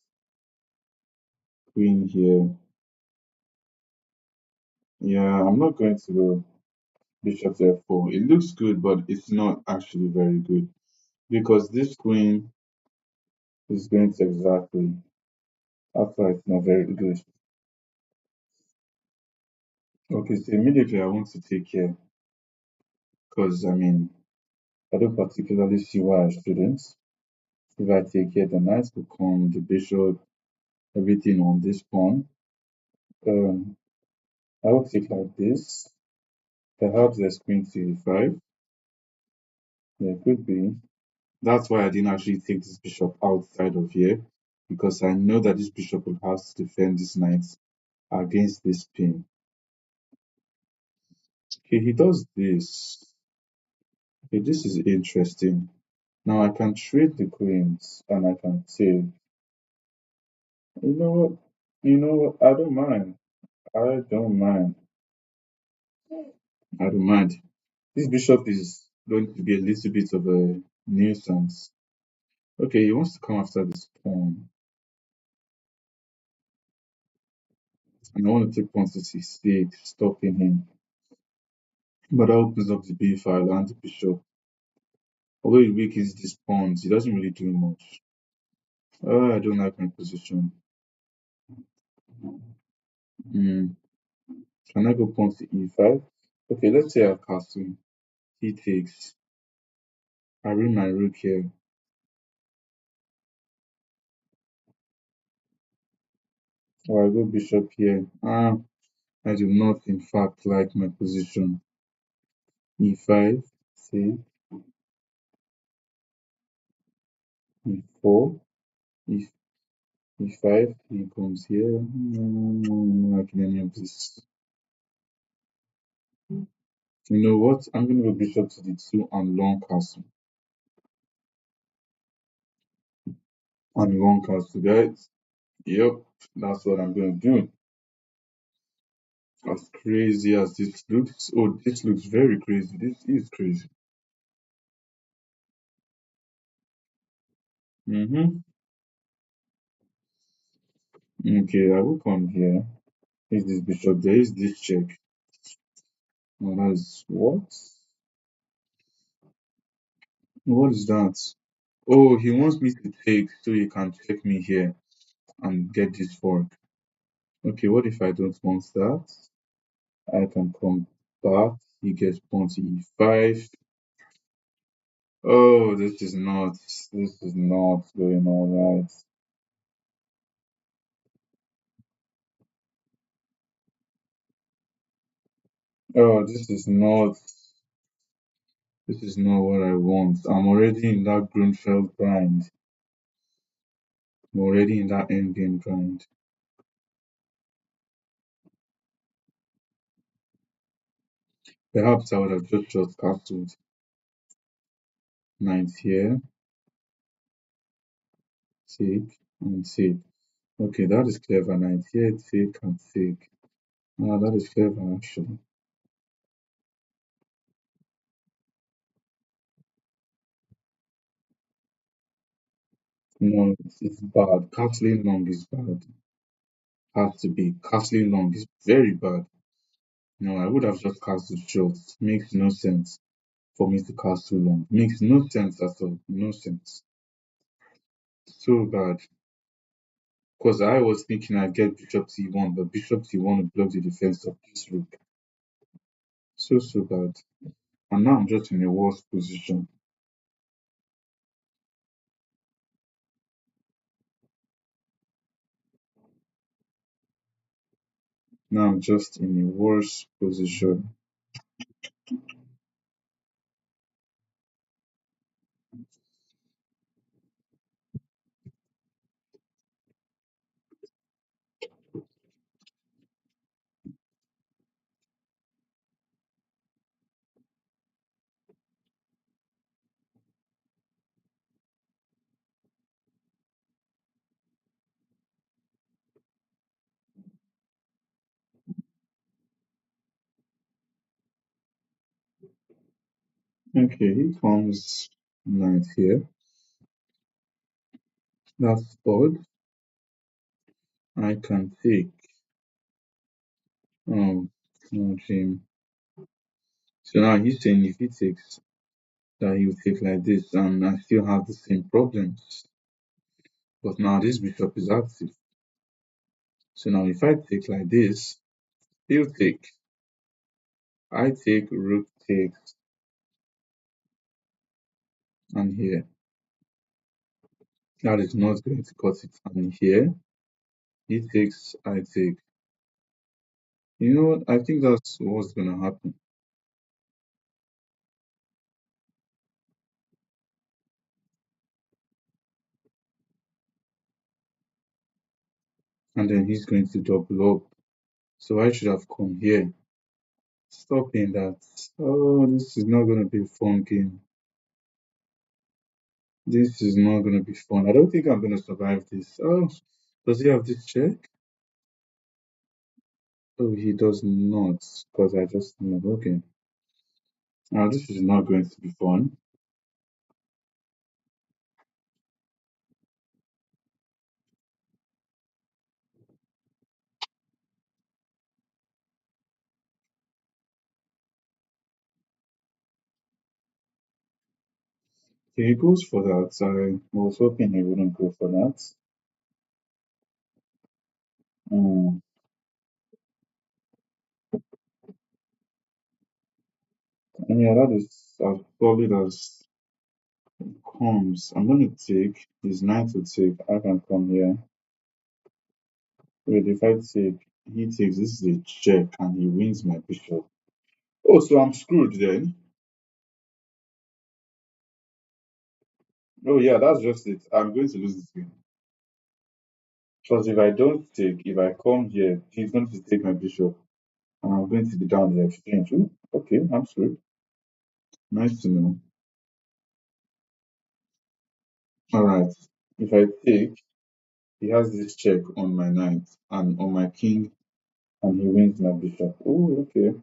queen here. Yeah, I'm not going to go bishop to f4. It looks good, but it's not actually very good because this queen is going to exactly after it's not very good. Okay, so immediately I want to take care because I mean I don't particularly see why I shouldn't. If I take care, the knight will come, the bishop, everything on this pawn. Um, I will take like this. Perhaps there's queen to e5. Yeah, could be. That's why I didn't actually take this bishop outside of here because I know that this bishop will have to defend this knight against this pin. Okay, he does this. Okay, this is interesting. Now I can trade the queens and I can take. You know what? You know what? I don't mind. I don't mind. I don't mind. This bishop is going to be a little bit of a nuisance. Okay, he wants to come after this pawn. And I want to take pawn to c6, stopping him. But that opens up the b file and the bishop. Although it weakens these pawns, it doesn't really do much. I don't like my position. Hmm. Can I go pawn to e5? Okay, let's say I castle. He takes. I read my rook here. Or I go bishop here. I do not in fact like my position. E5, see, E4, E E5, he comes here. Not liking any of this. You know what? I'm gonna go bishop to d2 and long castle. And long castle, guys. Yep, that's what I'm gonna do. As crazy as this looks. Oh, this looks very crazy. This is crazy. Mm-hmm. Okay, I will come here. Is this bishop? There is this check. Oh, that's what? What is that? Oh, he wants me to take so he can check me here and get this fork. Okay, what if I don't want that? I can come back. He gets pawn to e5. Oh, this is not going all right. Oh, this is not what I want. I'm already in that Grunfeld grind. I'm already in that endgame grind. Perhaps I would have just short castled. Knight here, take, and take. Okay, that is clever. Knight here, take, and take. That is clever actually. No, it's bad. Castling long is bad. Has to be. Castling long is very bad. No, I would have just castled short. Makes no sense for me to castle long. Makes no sense at all. No sense. So bad. Because I was thinking I'd get bishop c1, but bishop c1 would block the defense of this rook. So bad. And now I'm just in a worse position. Now I'm just in a worse position. Okay, he comes knight here. That's odd. I can take. No, Jim. So now he's saying if he takes, that he will take like this, and I still have the same problems. But now this bishop is active. So now if I take like this, he'll take. I take, rook takes, and here. That is not going to cut it. And here, he takes, I take. You know what? I think that's what's going to happen. And then he's going to double up. So I should have come here. Stopping that. Oh, this is not going to be a fun game. This is not going to be fun. I don't think I'm going to survive this. Oh, does he have this check? Oh, he does not, because I just know. Okay. Now, this is not going to be fun. He goes for that. I was hoping he wouldn't go for that. Mm. And yeah, that is as solid as comes. I'm going to take his knight to take. I can come here. Wait, if I take, he takes. This is a check, and he wins my bishop. Oh, so I'm screwed then. Oh yeah, that's just it. I'm going to lose this game. Because if I don't take, if I come here, he's going to take my bishop, and I'm going to be down the exchange. Ooh, okay, I'm screwed. Nice to know. All right. If I take, he has this check on my knight and on my king, and he wins my bishop. Oh, okay.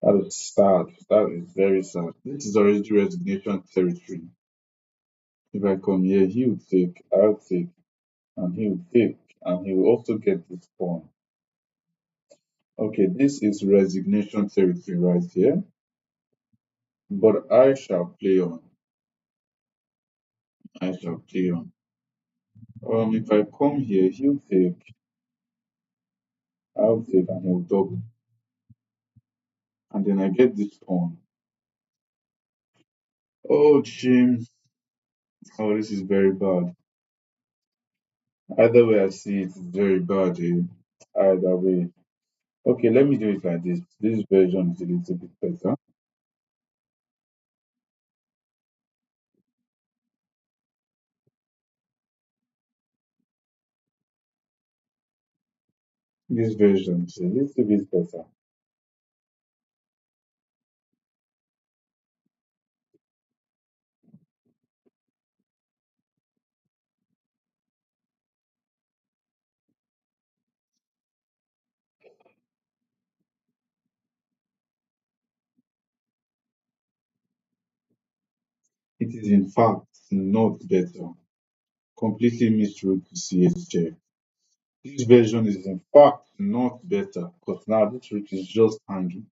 That is sad. That is very sad. This is already resignation territory. If I come here, he will take, I'll take, and he will take, and he will also get this pawn. Okay, this is resignation territory right here. But I shall play on. I shall play on. If I come here, he'll take, I'll take, and he'll double. And then I get this pawn. Oh, shame. Oh, this is very bad. Either way I see it, it's very bad. Either way. Okay, let me do it like this. This version is a little bit better. This version is a little bit better. It is in fact not better. Completely missed route to CHJ. This version is in fact not better because now this route is just hanging.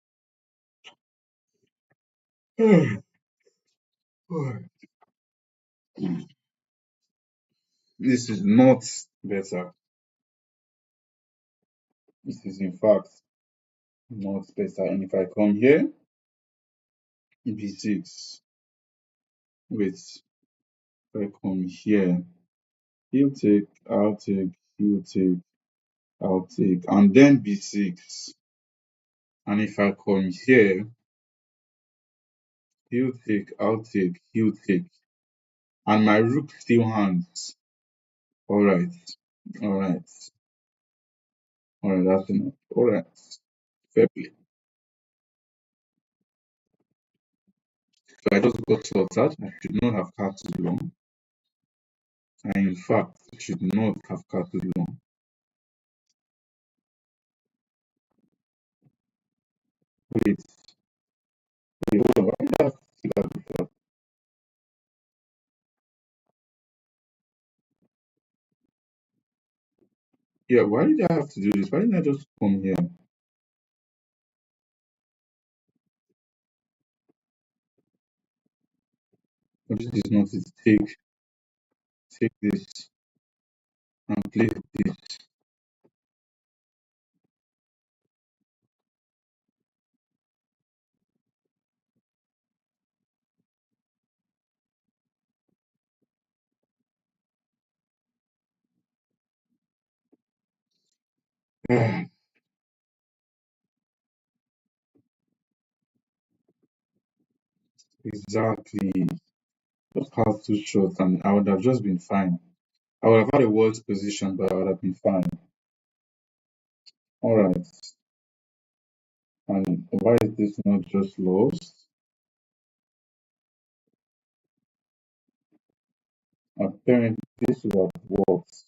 This is not better. This is in fact not better. And if I come here, b6. Wait, if I come here, he'll take, I'll take, he'll take, I'll take, and then b6. And if I come here, he'll take, I'll take, he'll take. And my rook still hangs. Alright, alright, alright, that's enough. Alright, fair play. So I just got slaughtered. I should not have castled long. I in fact should not have castled long. Wait, wait, hold on. Why did I have to do that before? Yeah, why did I have to do this? Why didn't I just come here? But this is not it. Take this and play this. Exactly. Just have two shots and I would have just been fine. I would have had a worse position, but I would have been fine. Alright. And why is this not just lost? Apparently this would have worked.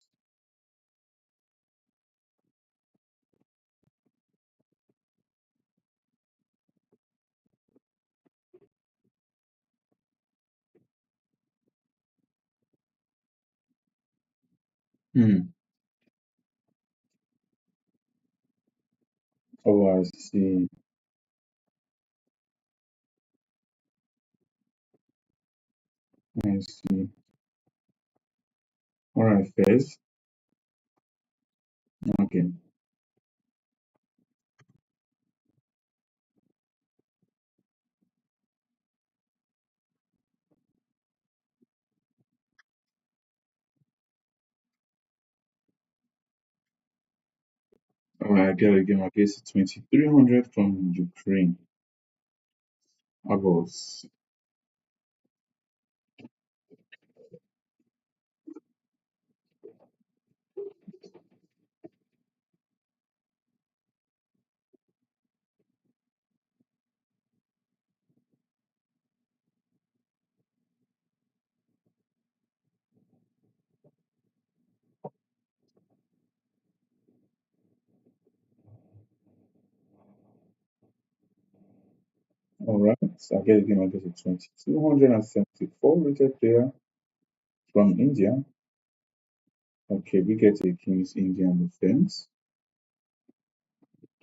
Hmm. Oh, I see. I see. All right, first. Okay. All right, I get a game against 2300 from Ukraine. About. All right, so I get a game against a 2274 rated player from India. Okay, we get a King's Indian defense.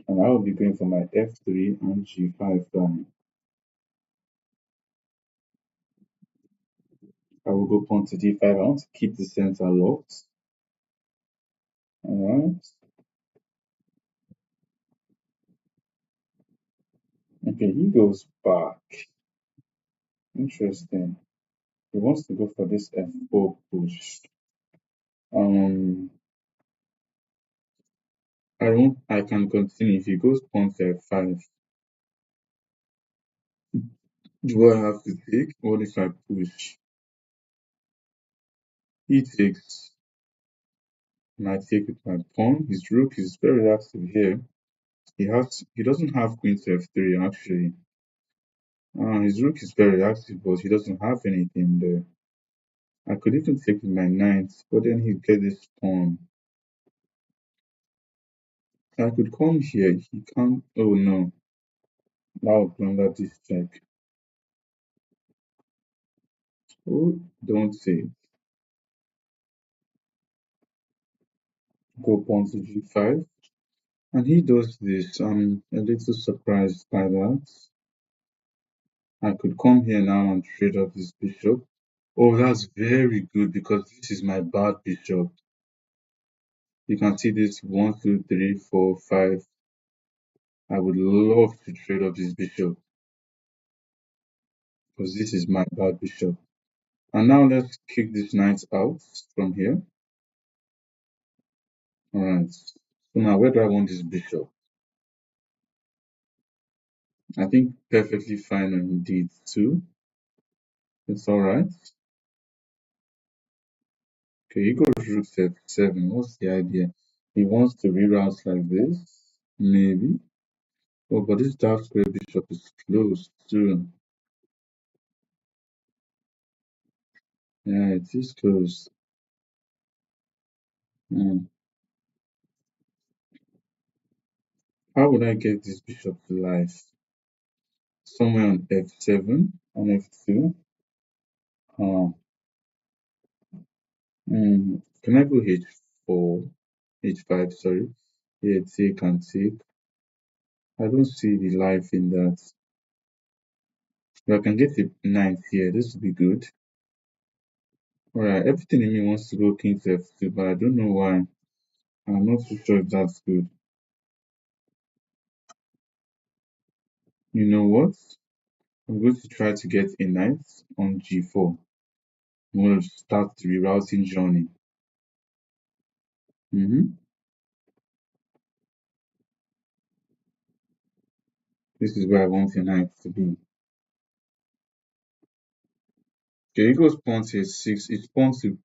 And I will be going for my f3 and g5 line. I will go pawn to d5. I want to keep the center locked. All right. Okay, he goes back. Interesting. He wants to go for this f4 push. Um, I won't. I can continue. If he goes pawn to f5, do I have to take? What if I push? He takes. And I take with my pawn. His rook is very active here. He doesn't have queen to f3 actually. His rook is very active, but he doesn't have anything there. I could even take with my knight, but then he'd get this pawn. I could come here. He can't. Oh no. Now blunder this check. Oh, don't say. Go pawn to g5. And he does this. I'm a little surprised by that. I could come here now and trade off this bishop. Oh, that's very good because this is my bad bishop. You can see this 1, 2, 3, 4, 5. I would love to trade off this bishop because this is my bad bishop. And now let's kick this knight out from here. Alright. So now where do I want this bishop? I think perfectly fine indeed too. It's alright. Okay, he goes rook f7. What's the idea? He wants to reroute like this? Maybe. Oh, but this dark square bishop is close too. Yeah, it is close. Hmm. How would I get this bishop to life? Somewhere on f7, on f2. Uh, can I go h4? h5, sorry. Yeah, take and take. I don't see the life in that. But I can get a knight here. This would be good. Alright, everything in me wants to go king to f2, but I don't know why. I'm not too sure if that's good. You know what? I'm going to try to get a knight on g4. I'm going to start the rerouting journey. This is where I want a knight to be. Okay, he goes pawn to a6. It's pawn to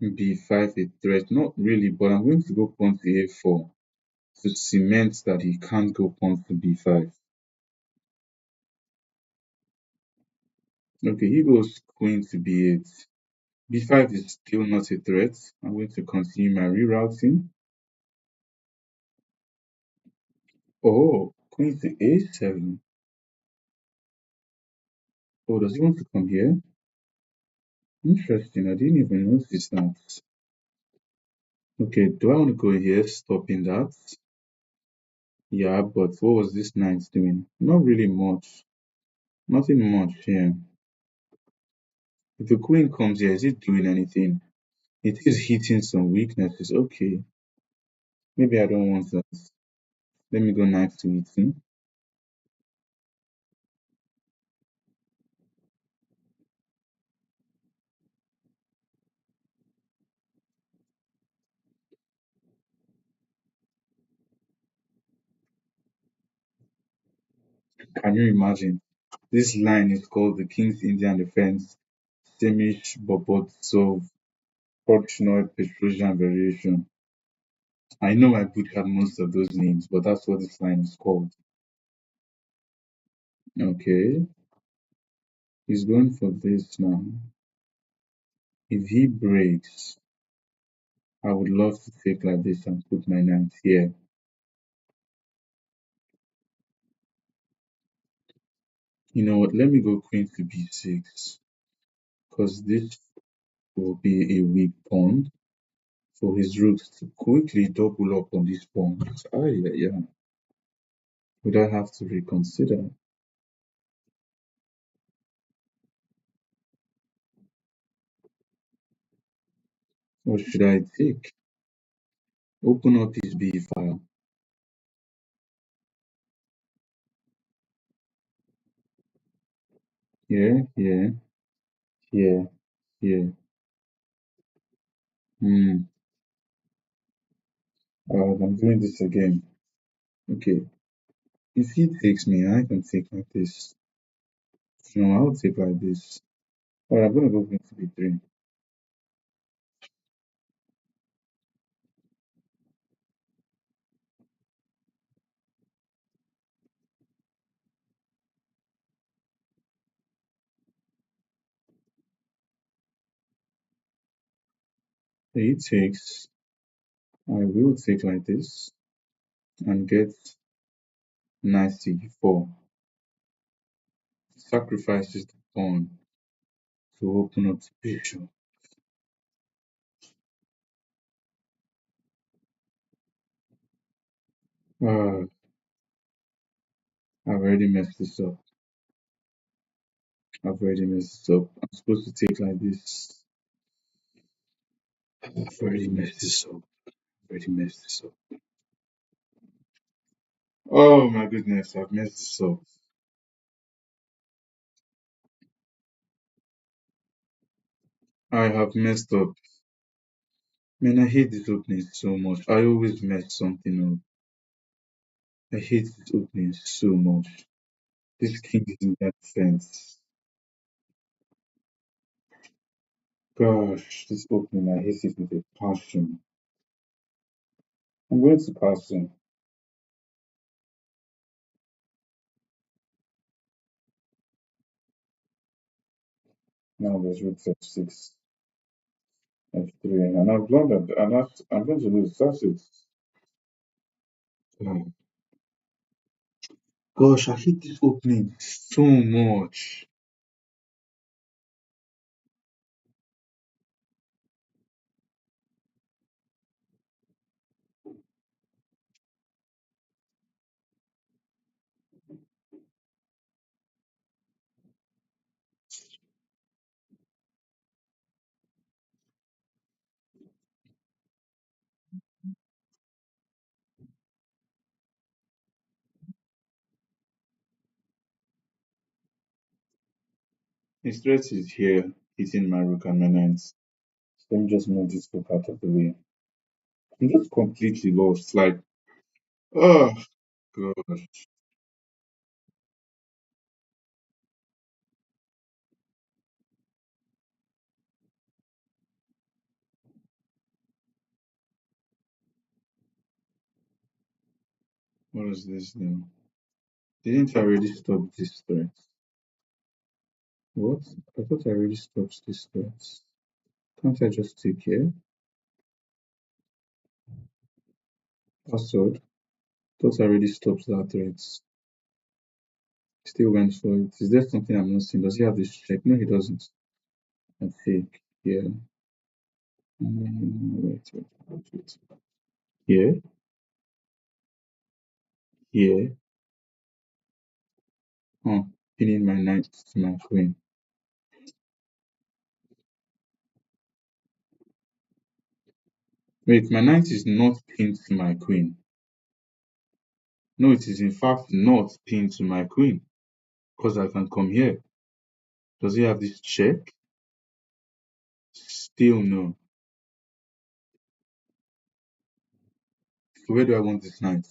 b5 a threat. Not really, but I'm going to go pawn to a4 to cement that he can't go pawn to b5. Okay, he goes queen to b8. b5 is still not a threat. I'm going to continue my rerouting. Oh, queen to a7. Oh, does he want to come here? Interesting. I didn't even notice that. Okay, do I want to go here, stopping that? Yeah, but what was this knight doing? Not really much. Nothing much here. If the queen comes here, is it doing anything? It is hitting some weaknesses. Okay, maybe I don't want that. Let me go knight to e2. Can you imagine? This line is called the King's Indian Defense, Semish Bobotsov, Porchnoi Petrosian Variation. I know I butchered most of those names, but that's what this line is called. Okay, he's going for this now. If he breaks, I would love to take like this and put my knight here. You know what? Let me go queen to b6 because this will be a weak pawn for his rook to quickly double up on this pawn. Ah, yeah, yeah. Would I have to reconsider? What should I take? Open up his B file. Here, here, here, here. Hmm. I'm doing this again. Okay. If he takes me, I can take like this. No, I'll take like this. Alright, I'm gonna go queen to b3. He takes. I will take like this and get knight c4. Sacrifices the pawn to open up the bishop. Ah, I've already messed this up. I've already messed this up. I'm supposed to take like this. I've already messed this up. I've already messed this up. Oh my goodness, I've messed this up. I have messed up. Man, I hate this opening so much. I always mess something up. I hate this opening so much. This king is in that sense. Gosh, this opening, I hate it with a passion. I'm going to pass him. Now there's rook f6, f3, and I've learned that, and I'm going to lose. That's it. Oh, gosh, I hate this opening so much. His threat is here, hitting my rook and my knights. Let me just move this rook out of the way. I'm just completely lost. Like, oh, gosh. What is this now? Didn't I already stop this threat? What? I thought I already stopped this threat. Can't I just take here? Password. Thought I already stopped that threat. Still went for it. Is there something I'm not seeing? Does he have this check? No, he doesn't. I think. Yeah. Wait. Here, here. Oh, pinning my knight to my queen. Wait, my knight is not pinned to my queen. No, it is in fact not pinned to my queen because I can come here. Does he have this check? Still no. So where do I want this knight?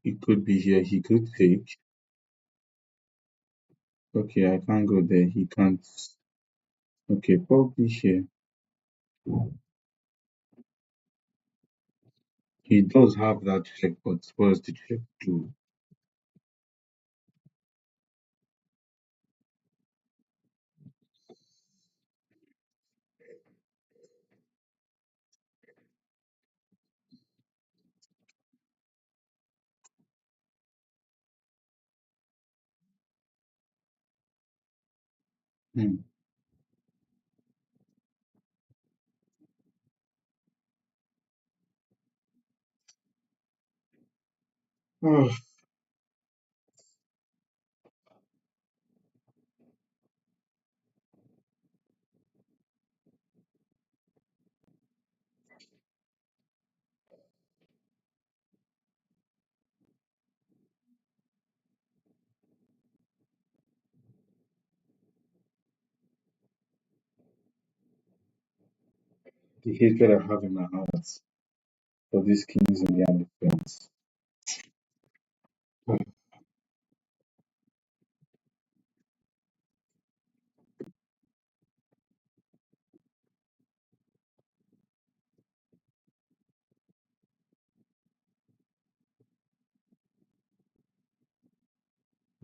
He could be here. He could take. Okay, I can't go there. He can't. Okay, probably here. He does have that check, but what does the check do? Hmm. Oh, the hatred I have in my heart for these kings in the defense.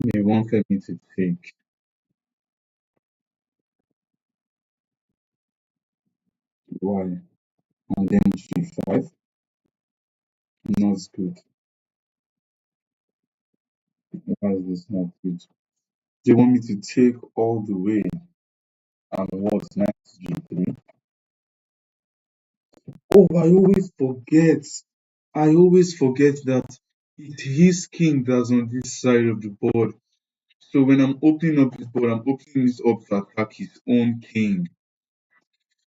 They wanted me to take. Why? And then G5. Not good. Why is this not good? They want me to take all the way and what? Knight G3. Oh, I always forget that it's his king that's on this side of the board. So when I'm opening up this board, I'm opening this up to attack his own king.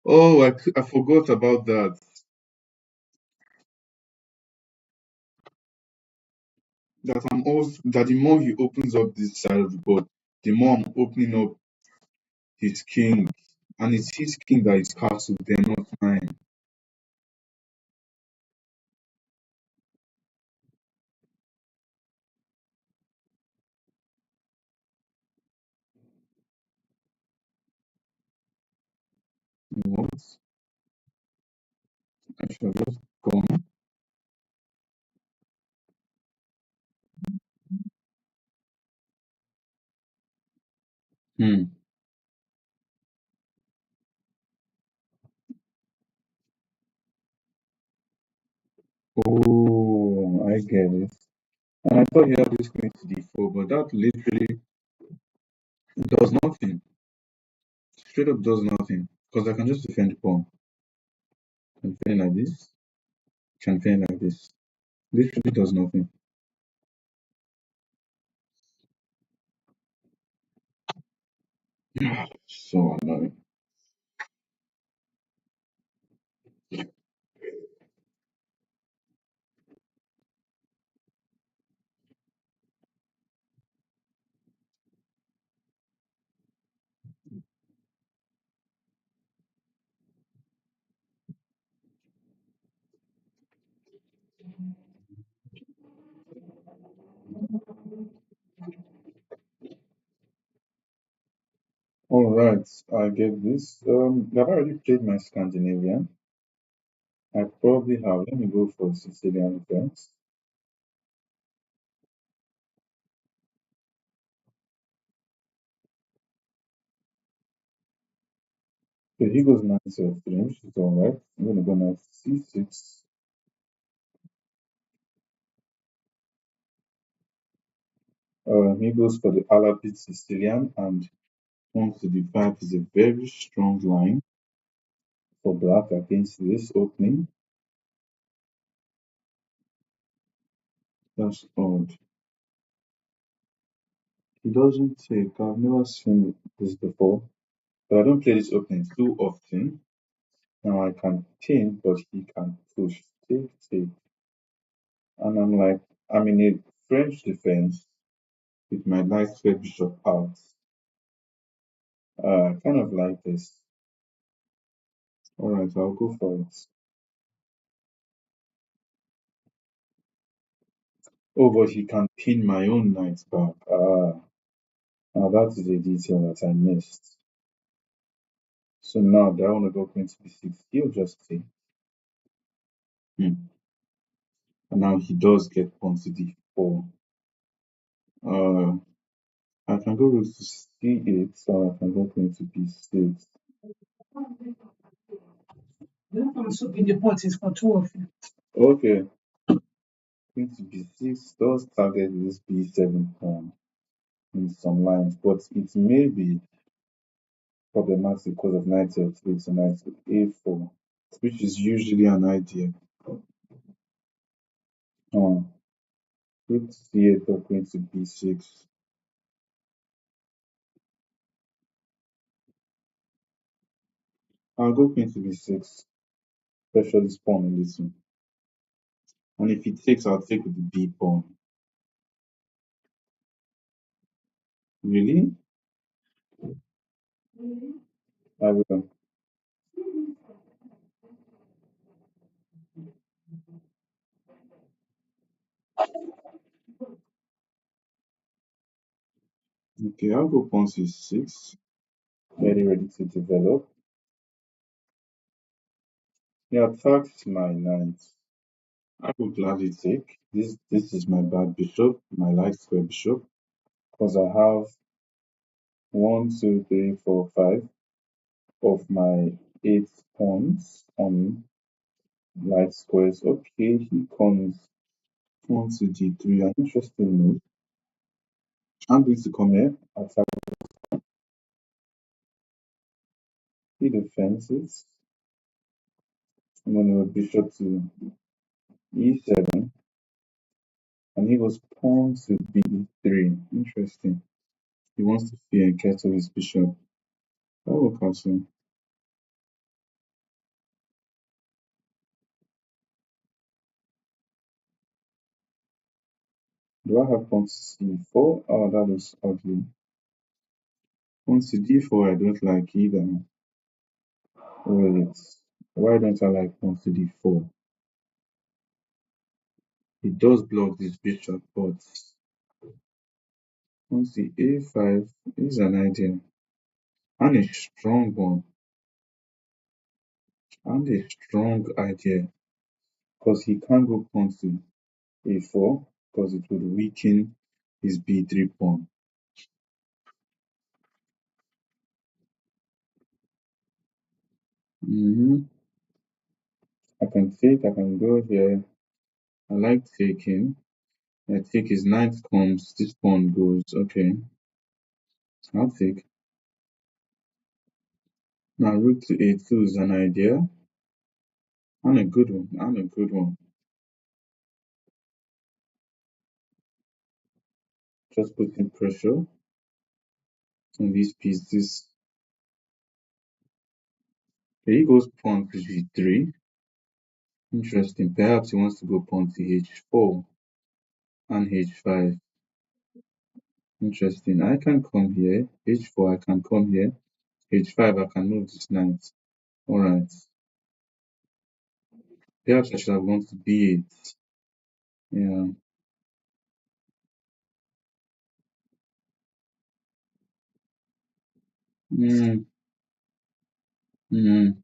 Oh, I forgot about that. That the more he opens up this side of the board, the more I'm opening up his king, and it's his king that is castle. They're not mine. You know what? I should have just gone. Hmm. Oh, I get it. And I thought you had this queen to d4, but that literally does nothing. Straight up does nothing. Because I can just defend the pawn. Can defend like this. Can defend like this. Literally does nothing. So annoying. All right, I get this. I've already played my Scandinavian. I probably have. Let me go for Sicilian defense. So he goes knight f3, which is all right. I'm gonna go knight c6. He goes for the Alapid Sicilian, and pawn to d5 is a very strong line for black against this opening. That's odd. He doesn't take. I've never seen this before, but I don't play this opening too often. Now I can pin, but he can push. Take. And I'm like, I'm in a French defense with my knight square bishop out. I kind of like this. Alright, I'll go for it. Oh, but he can pin my own knight back. Now that is a detail that I missed. So now that I want to go queen to b6, he'll just take. Hmm. And now he does get pawn to d4. Uh, I can go rook to c8, so I can go queen to b6. The point is for two of you. Okay, queen to b6 does target this b7 pawn in some lines, but it may be problematic because of knight f3 to knight a4, which is usually an idea. Um, rook to c8 or queen to b6. I'll go queen to b6, pressure this pawn a little. And if he takes, I'll take with the b pawn. Really? I will. Okay, I'll go pawn c6. Very ready to develop. He attacks my knight. I will gladly take. This is my bad bishop, my light square bishop, because I have 1, 2, 3, 4, 5 of my 8 pawns on light squares. Okay, he comes pawn to d3. An interesting move. I'm going to come here, attack the defenses. I'm going to bishop to e7, and he goes pawn to b3. Interesting. He wants to fear and kettle his bishop. Oh, castle. Do I have pawn to c4? Oh, that is ugly. Pawn to d4, I don't like either. Wait, why don't I like pawn to d4? It does block this bishop, but pawn to a5 is an idea. And a strong one. And a strong idea. Because he can't go pawn to a4, because it would weaken his b3 pawn. I can take, I can go here. I like taking. I take his knight comes, this pawn goes. Okay, I'll take. Now rook to a2 is an idea. And a good one, and a good one. Just putting pressure on these pieces. Here he goes pawn to g3. Interesting. Perhaps he wants to go pawn to h4 and h5. Interesting. I can come here. h4, I can come here. h5, I can move this knight. Alright. Perhaps I should have gone to b8. Yeah. Mm, mm,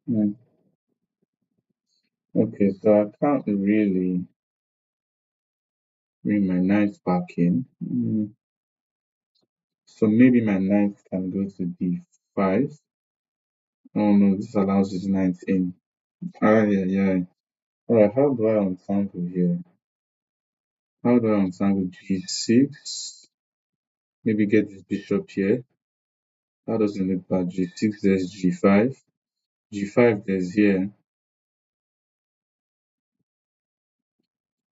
mm. Okay, so I can't really bring my knight back in. So maybe my knight can go to d5. Oh no, this allows his knight in. Ah, yeah, yeah. Alright, how do I untangle here? How do I untangle g6? Maybe get this bishop here. That doesn't look bad. G6, there's g5. G5, there's here.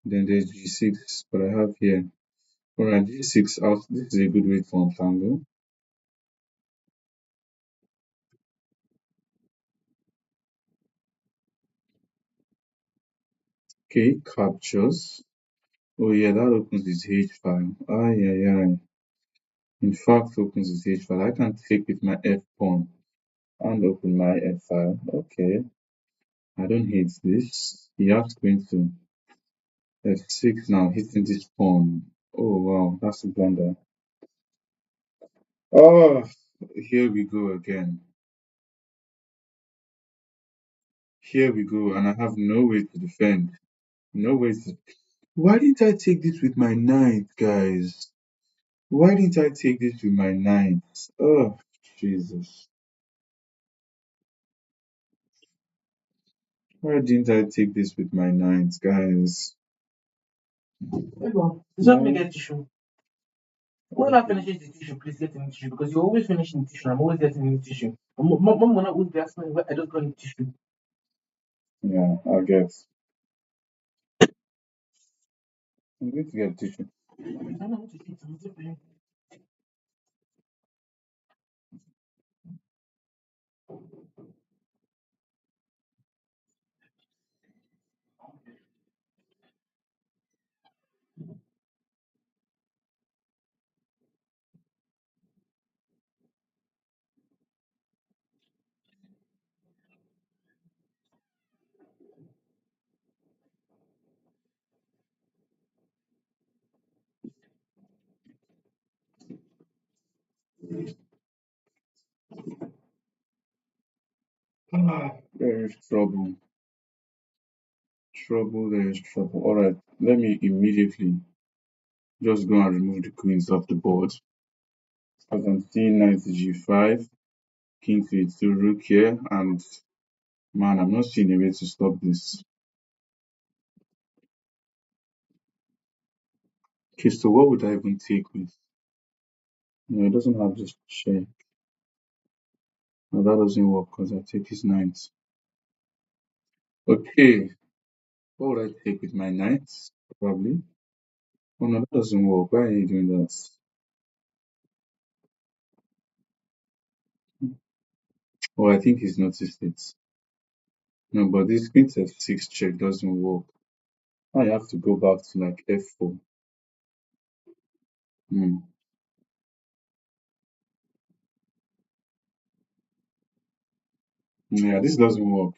Then there's g6, but I have here. Alright, g6 out. This is a good way to untangle. Okay, captures. Oh yeah, that opens his h file. Ay ay ay. In fact, opens his h file. I can take with my f pawn and open my f file. Okay, I don't hate this. He has queen to f6 now, hitting this pawn. Oh wow, that's a blunder. Oh, here we go again. Here we go, and I have no way to defend. No way to. Why didn't I take this with my knight, guys? Why didn't I take this with my knight? Oh, Jesus. Why didn't I take this with my knight, guys? Everyone, just help me No. get tissue. When I finish the tissue, please get me tissue because you're always finishing tissue. I'm always getting new tissue. Mom will not always be asking me where I just got new tissue. Yeah, I guess. I'm going to get tissue. I don't know what to eat. I'm just saying. There is trouble. Trouble, there is trouble. Alright, let me immediately just go and remove the queens off the board. As I'm seeing knight to g5, king to e2, rook here, and man, I'm not seeing a way to stop this. Okay, so what would I even take with? No, it doesn't have this check. No, that doesn't work because I take his knight. Okay, what would I take with my knight? Probably. Oh no, that doesn't work. Why are you doing that? Oh, I think he's noticed it. No, but this queen to f6 check doesn't work. Now you have to go back to like f4. Hmm. Yeah, this doesn't work.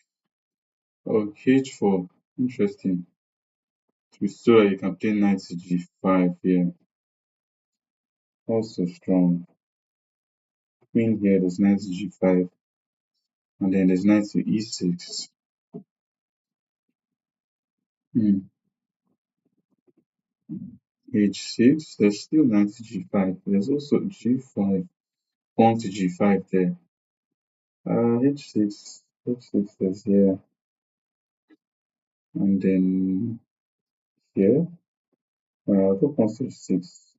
Oh, h4. Interesting. So that you can play knight to g5 here. Also strong. Queen here, there's knight to g5. And then there's knight to e6. Hmm. h6. There's still knight to g5. There's also g5. Pawn to g5 there. H6. H6 is here. And then here. I'll go pawn to h6.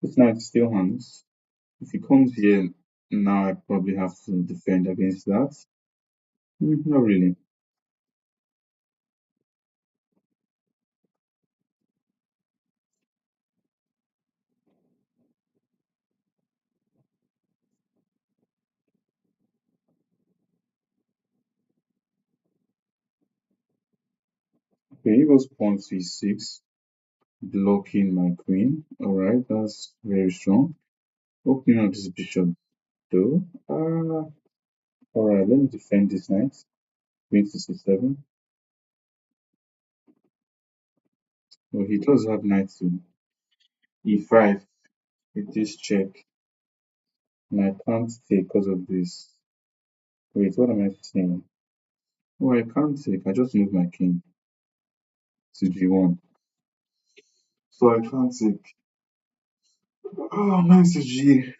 This knight still hangs. If he comes here now, I probably have to defend against that. Not really. Okay, he goes pawn to e6, blocking my queen. Alright, that's very strong. Opening up this bishop though. Alright, let me defend this knight. Queen to c7. Oh, he does have knight to e5 with this check. And I can't take because of this. Wait, what am I saying? Oh, I can't take. I just moved my king to g1. So I can't take. Oh, knight to g5.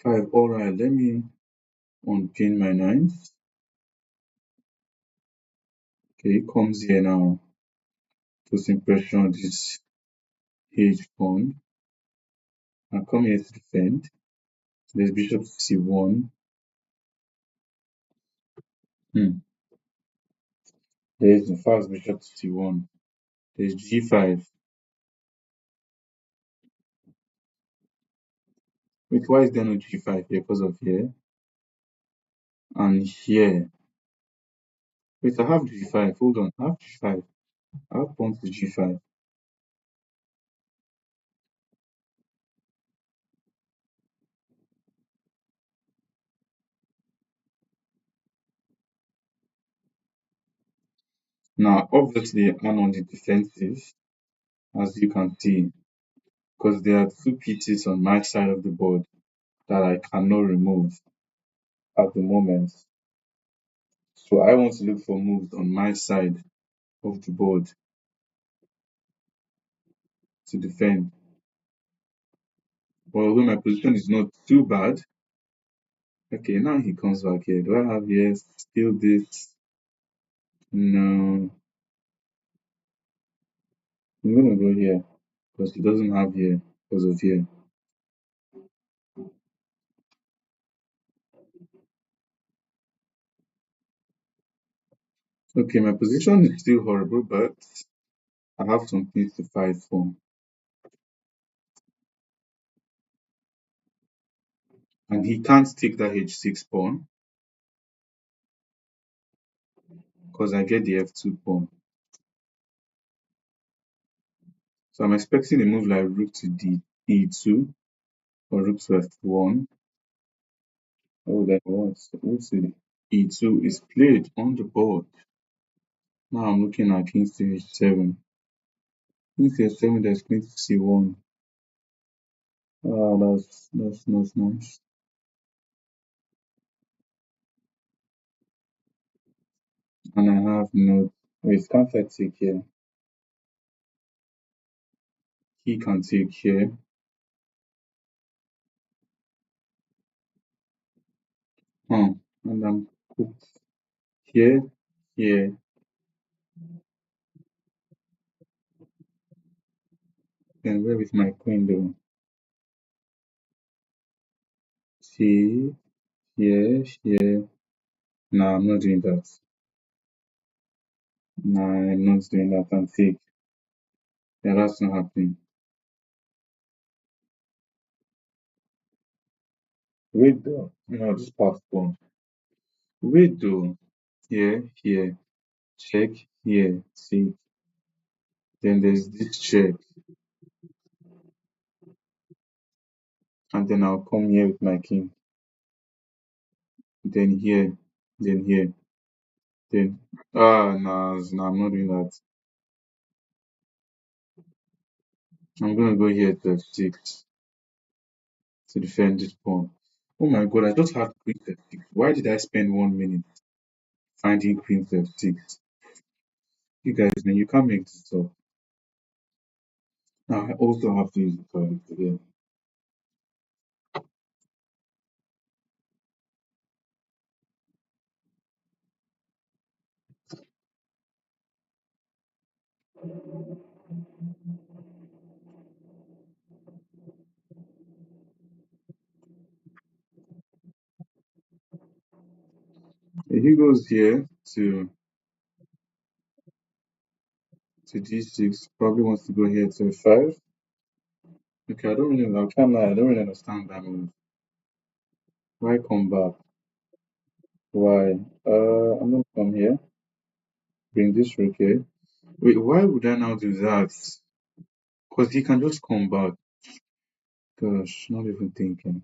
Alright, let me unpin my knight. Okay, he comes here now. Putting pressure on this h pawn. I come here to defend. There's bishop to c1. Hmm. There's the fast bishop to c1. There's g5. Wait, why is there no G5 here? Because of here and here. Wait, I have G5. Hold on. I have G5. I have pawn to G5. Now, obviously, I'm on the defensive, as you can see, because there are two pieces on my side of the board that I cannot remove at the moment. So I want to look for moves on my side of the board to defend. But although my position is not too bad, okay, now he comes back here. Do I have here still this? No, I'm gonna go here because he doesn't have here because of here. Okay, my position is still horrible, but I have some things to fight for. And he can't take that h6 pawn because I get the f2 pawn. So I'm expecting a move like rook to e2 or rook to f1. Oh, that was rook to e2 is played on the board. Now I'm looking at king to h7. King to h7, there's queen to c1. Ah, that's not nice. And I have no. Wait, can't I take here? He can take here. And I'm cooked here, here. Then where is my queen though? See, here, here. Nah, I'm not doing that. Nah, I'm not doing that and take. Yeah, that's not happening. Wait though. No, just pass one. Wait though. Here, here. Check, here. See. Then there's this check. And then I'll come here with my king. Then here. Then here. Then. Ah, nah, I'm not doing that. I'm gonna go here to f6 to defend this pawn. Oh my god, I just had queen to f6. Why did I spend 1 minute finding queen to f6? You guys, man, you can't make this up. Now I also have to use the toilet again. He goes here to d6. Probably wants to go here to f5. Okay, I don't really know. I can't lie. I don't really understand that move. Why come back? Why? I'm gonna come here. Bring this rook here. Wait, why would I now do that? Because he can just come back. Gosh, not even thinking.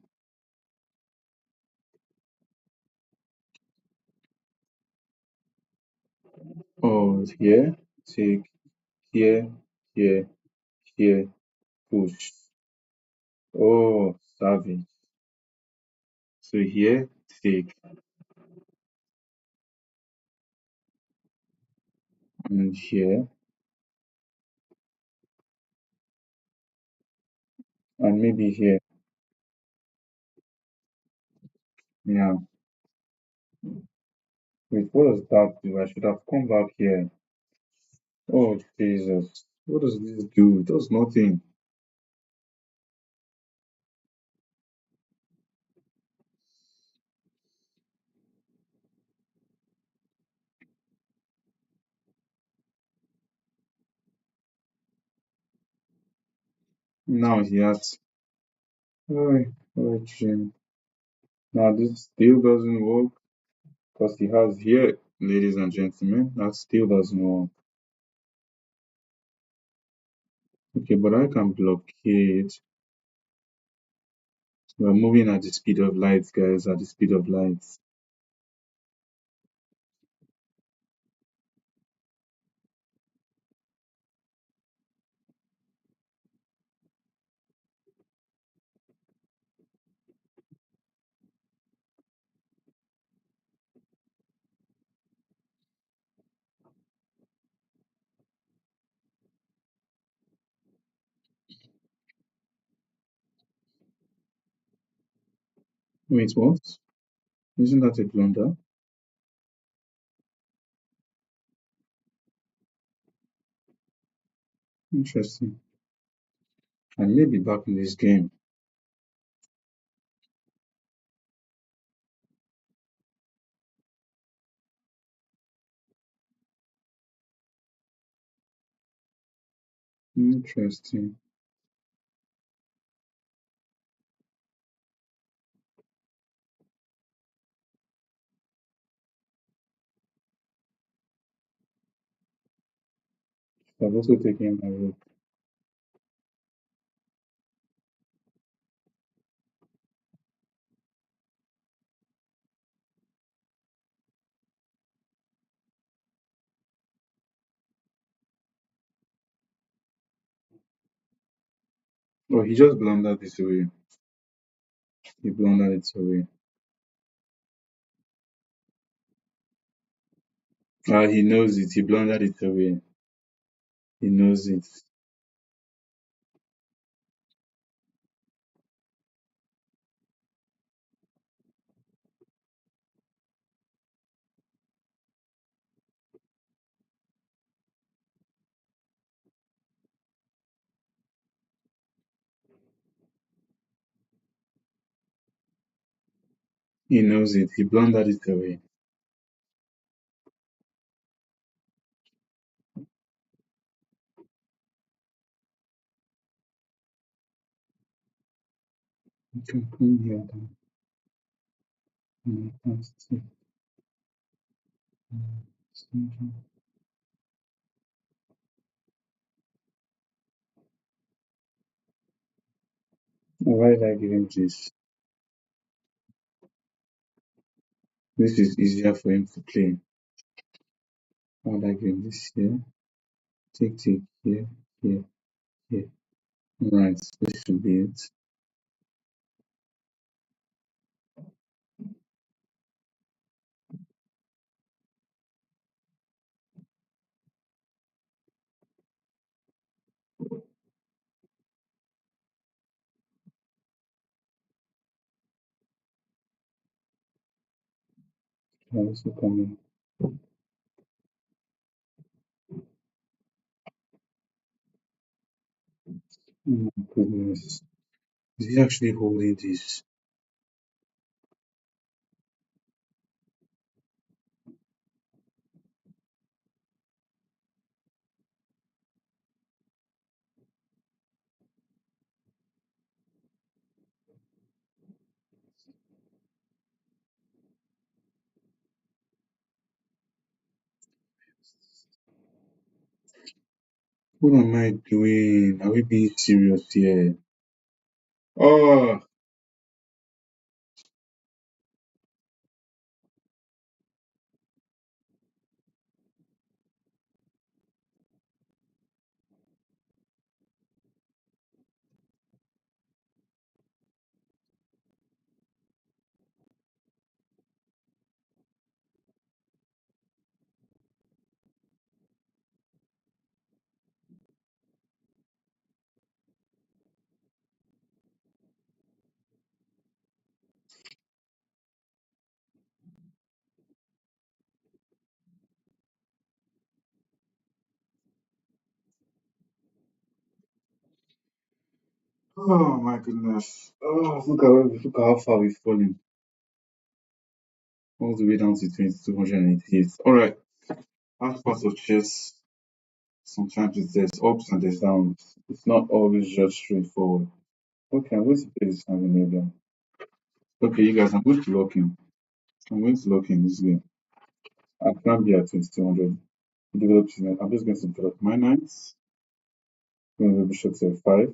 Oh, here, take, here, here, here, push. Oh, savage. So here, take, and here, and maybe here. Yeah. Wait, what does that do? I should have come back here. Oh, Jesus. What does this do? It does nothing. Now he has. Oh, Alright, Jim. Now this still doesn't work because he has here, ladies and gentlemen, that still doesn't work. Okay, but I can blockade. We're moving at the speed of light, guys, at the speed of light. Wait, what? Isn't that a blunder? Interesting. I may be back in this game. Interesting. I've also taken my rook. Oh, he just blundered this away. He blundered it away. Ah, he knows it. He blundered it away. He knows it. He knows it. He blundered it away. You can come here then. Let's see. Why did I give him this? This is easier for him to play. Why did I give him this here? Take here, here, here. Right, this should be it. Can also come in. Oh my goodness. Is he actually holding this? What am I doing? Are we being serious here? Oh, oh my goodness. Oh, look at how far we've fallen. All the way down to 288. Alright, that's part of chess. Sometimes there's ups and there's downs. It's not always just straightforward. Okay, I'm going to play this Scandinavian. Okay, you guys, I'm going to lock in. I'm going to lock in this game. I can't be at 2200. Develop tonight. I'm just going to develop my knights. Going to bishop to f5.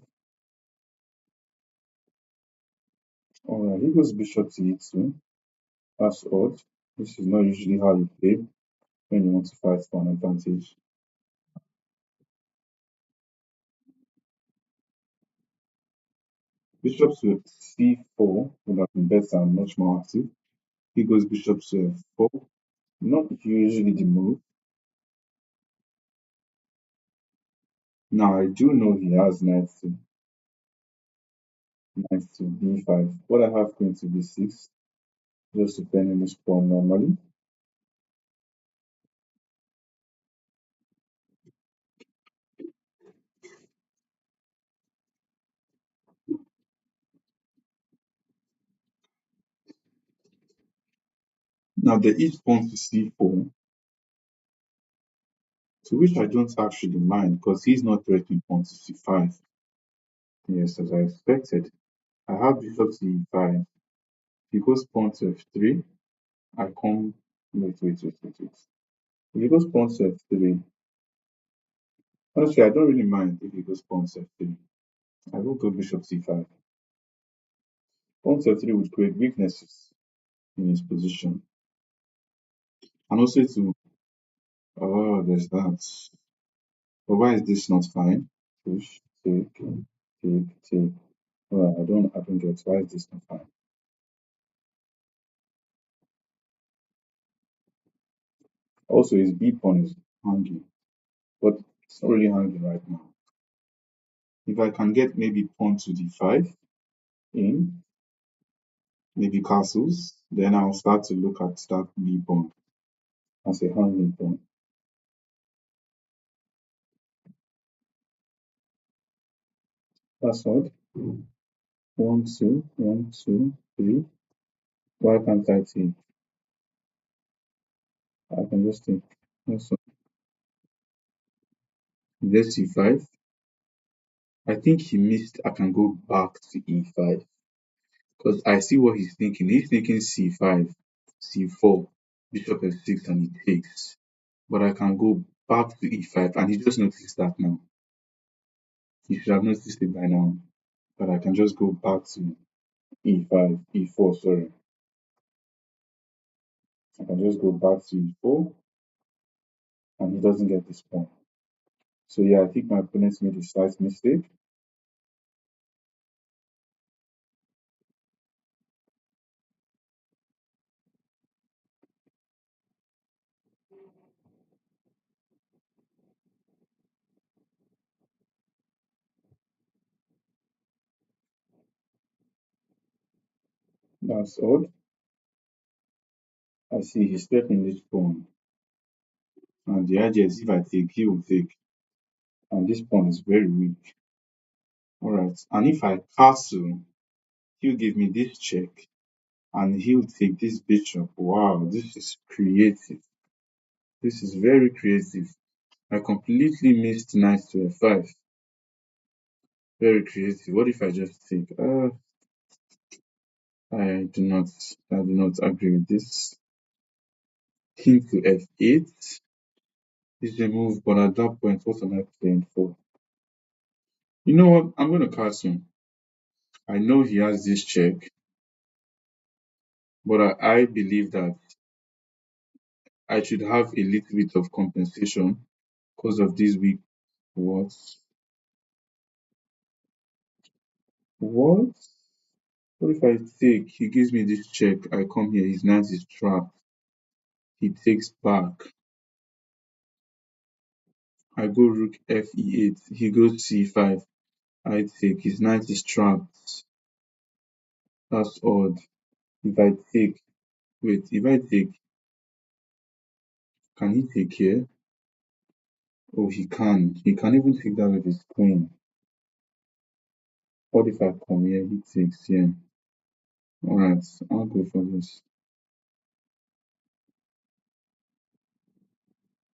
Alright, he goes bishop to e2. That's odd. This is not usually how you play when you want to fight for an advantage. Bishop to c4 would have been better and much more active. He goes bishop to f4. Not usually the move. Now I do know he has knight to b5. What I have queen to b6, just defending this pawn normally. Now there is pawn to c4, to which I don't actually mind because he's not threatening pawn to c5. Yes, as I expected. I have bishop to e5. He goes pawn to f3. I come. Wait. If he goes pawn to f3, honestly, I don't really mind if he goes pawn to f3. I will go bishop c5. Pawn to f3 would create weaknesses in his position. And also to, oh, there's that. But why is this not fine? Push, take. Well, I don't get why is this not fine. Also, his b pawn is hanging, but it's not really hanging right now. If I can get maybe pawn to d5 in, maybe castles, then I'll start to look at that b pawn as a hanging pawn. That's odd. 1, 2, 1, 2, 3. Why can't I take? I can just take. That's all. Let's c5. I think he missed. I can go back to e5 because I see what he's thinking. He's thinking c5, c4, bishop f6, and he takes. But I can go back to e5, and he just noticed that now. He should have noticed it by now. But I can just go back to e5, e4, sorry. I can just go back to e4, and he doesn't get this pawn. So yeah, I think my opponent made a slight mistake. That's odd. I see he's threatening this pawn. And the idea is if I take, he will take. And this pawn is very weak. Alright. And if I castle, he'll give me this check. And he'll take this bishop. Wow, this is creative. This is very creative. I completely missed knight to f5. Very creative. What if I just take? I do not agree with this. King to f8 is a move, but at that point, what am I playing for? You know what? I'm going to castle. I know he has this check, but I believe that I should have a little bit of compensation because of this week. What? What? What if I take? He gives me this check. I come here. His knight is trapped. He takes back. I go rook f8. He goes c5. I take. His knight is trapped. That's odd. If I take, wait. If I take, can he take here? Oh, he can. He can even take that with his queen. What if I come here? He takes here. Alright, I'll go for this.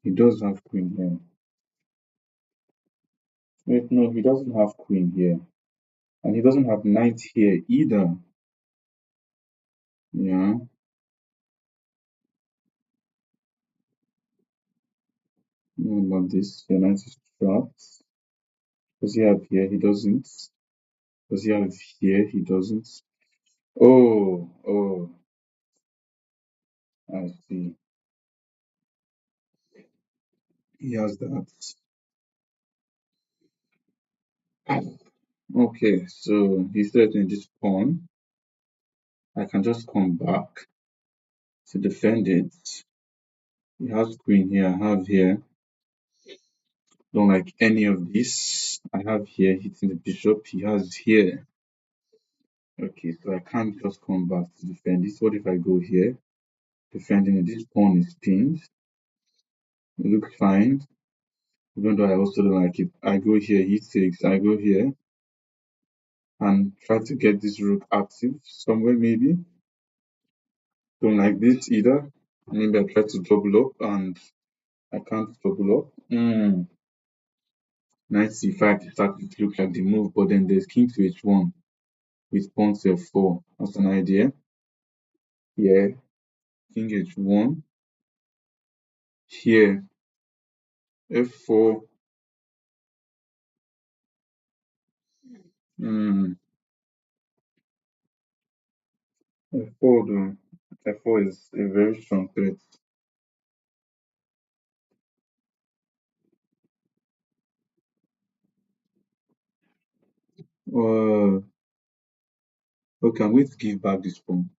He does have queen here. Wait, no, he doesn't have queen here. And he doesn't have knight here either. Yeah. What about this? Yeah, knight is trapped. Does he have here? He doesn't. Does he have here? He doesn't. Oh, I see. He has that. Okay, so he's threatening this pawn. I can just come back to defend it. He has queen here. I have here. Don't like any of this. I have here hitting the bishop. He has here. Okay, so I can't just come back to defend this. What if I go here? Defending it. This pawn is pinned. It looks fine. Even though I also don't like it. I go here, he takes. I go here and try to get this rook active somewhere maybe. Don't like this either. Maybe I try to double up and I can't double up. Knight c5 is starting to look like the move, but then there's king to h1 with pawn to f4. That's an idea. Yeah, king h1. Here, f4. Hmm, f4 though. F4 is a very strong threat. Uh, okay, I'm going to give back this pawn.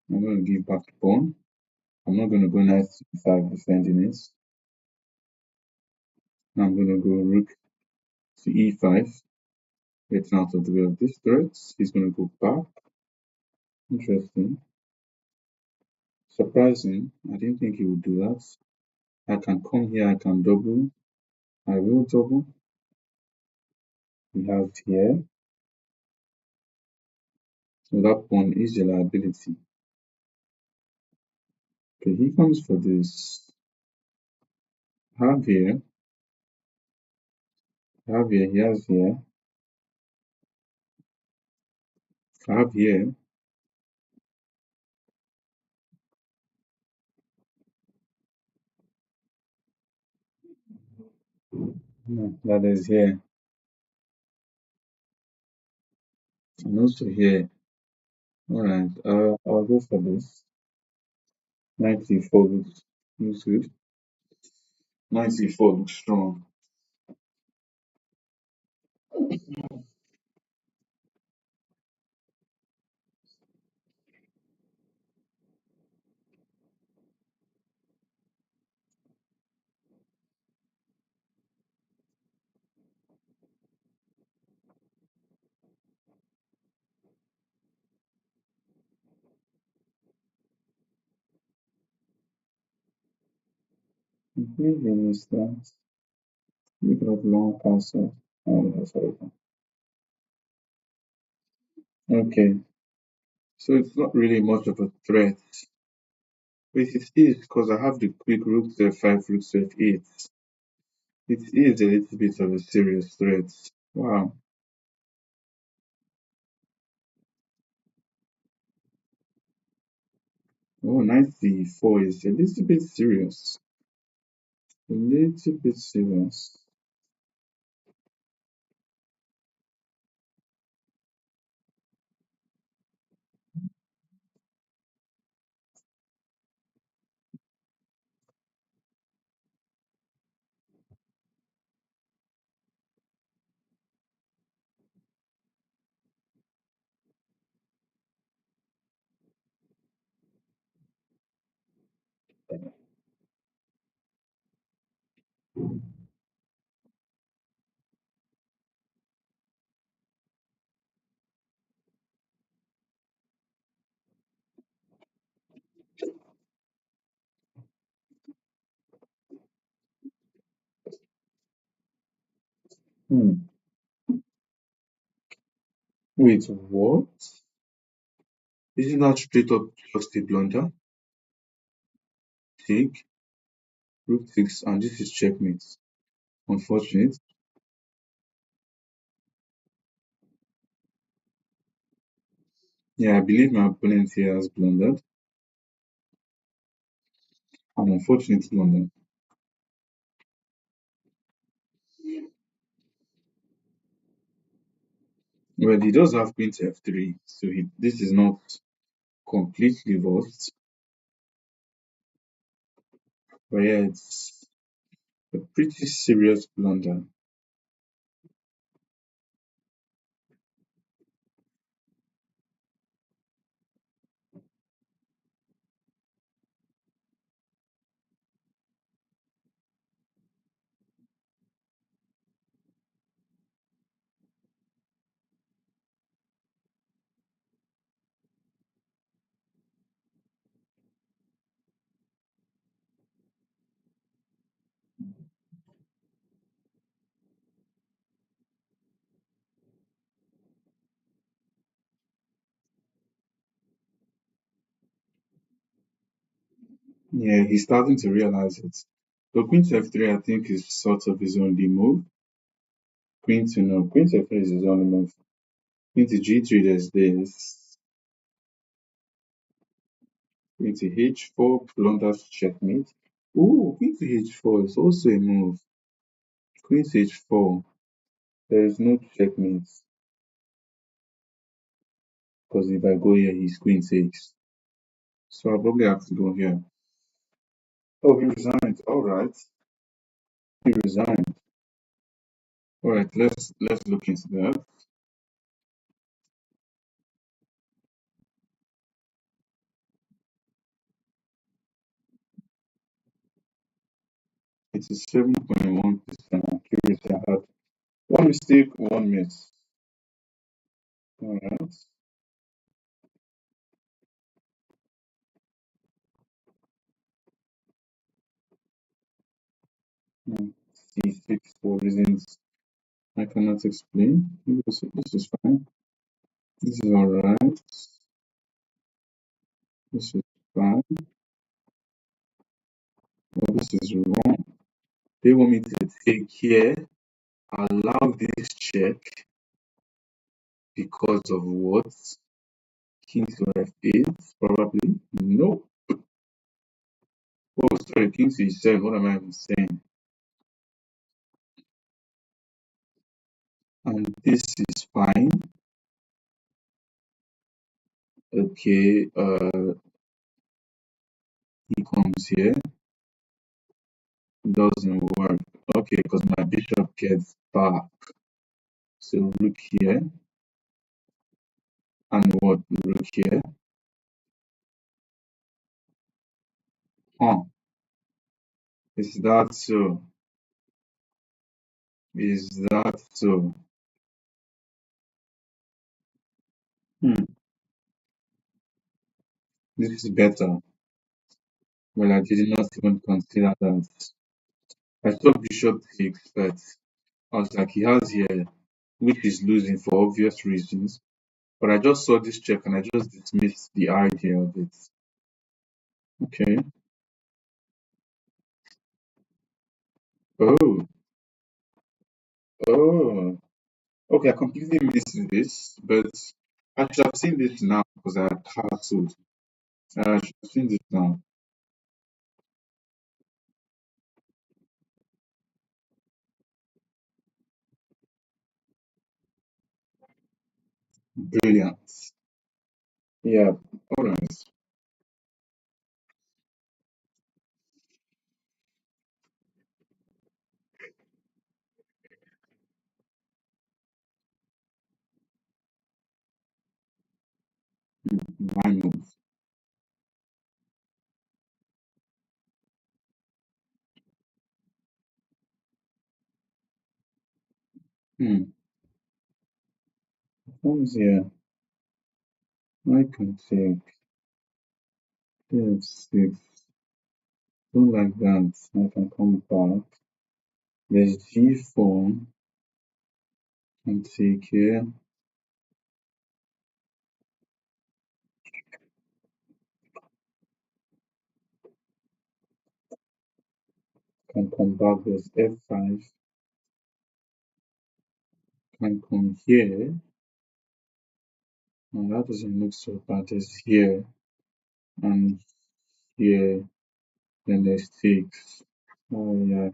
I'm going to give back the pawn. I'm not going to go knight c5 defending it. I'm going to go rook to e5, getting out of the way of this threat. He's going to go back. Interesting. Surprising. I didn't think he would do that. I can come here, I can double. I will double. We have here. So that pawn is a liability. Okay, he comes for this. Have here. Have here. He has here. Have here. That is here. And also here. Alright, I'll go for this. Knight c4 looks good. Knight c4 looks strong. Completely missed that. Look at long castle. Oh, that's horrible. Okay, so it's not really much of a threat. But it is because I have the quick rook to f5, rook to f8. It is a little bit of a serious threat. Wow. Oh, knight c4 is a little bit serious. A little bit serious. Hmm. Wait, what? Isn't that straight up just a blunder? Take, rook takes, and this is checkmate. Unfortunate. Yeah, I believe my opponent here has blundered. An unfortunate blunder. Well, he does have queen to f3, so this is not completely lost. But yeah, it's a pretty serious blunder. Yeah, he's starting to realize it. So queen to f3, I think, is sort of his only move. Queen to no, queen to f3 is his only move. Queen to g3, there's this. Queen to h4, blunders checkmate. Ooh, queen to h4 is also a move. Queen to h4, there is no checkmate. Because if I go here, he's queen takes. So I'll probably have to go here. Oh, he resigned. All right. He resigned. All right, let's look into that. It is 7.1% accuracy. I had one mistake, one miss. All right. C6 for reasons I cannot explain. This is fine. This is all right. This is fine. Oh, this is wrong. They want me to take here, allow this check because of what? King to f8, probably. No. Oh, sorry, king to e7. What am I even saying? And this is fine. Okay, he comes here. Doesn't work. Okay, because my bishop gets back. So rook here. And what? Rook here. Huh. Is that so? Is that so? Hmm. This is better. Well, I did not even consider that. I saw bishop takes, but I was like, he has here, which is losing for obvious reasons. But I just saw this check and I just dismissed the idea of it. Okay. Oh, oh. Okay, I completely missed this, but I should have seen this now because I had cancelled. I should have seen this now. Brilliant. Yeah, all right. My move. Hmm. Comes here. I can take f6. Don't like that. I can come back. There's g4 and take here. Can come back. There's f5. Can come here. And that doesn't look so bad. There's here and here, then there's takes. Oh yeah,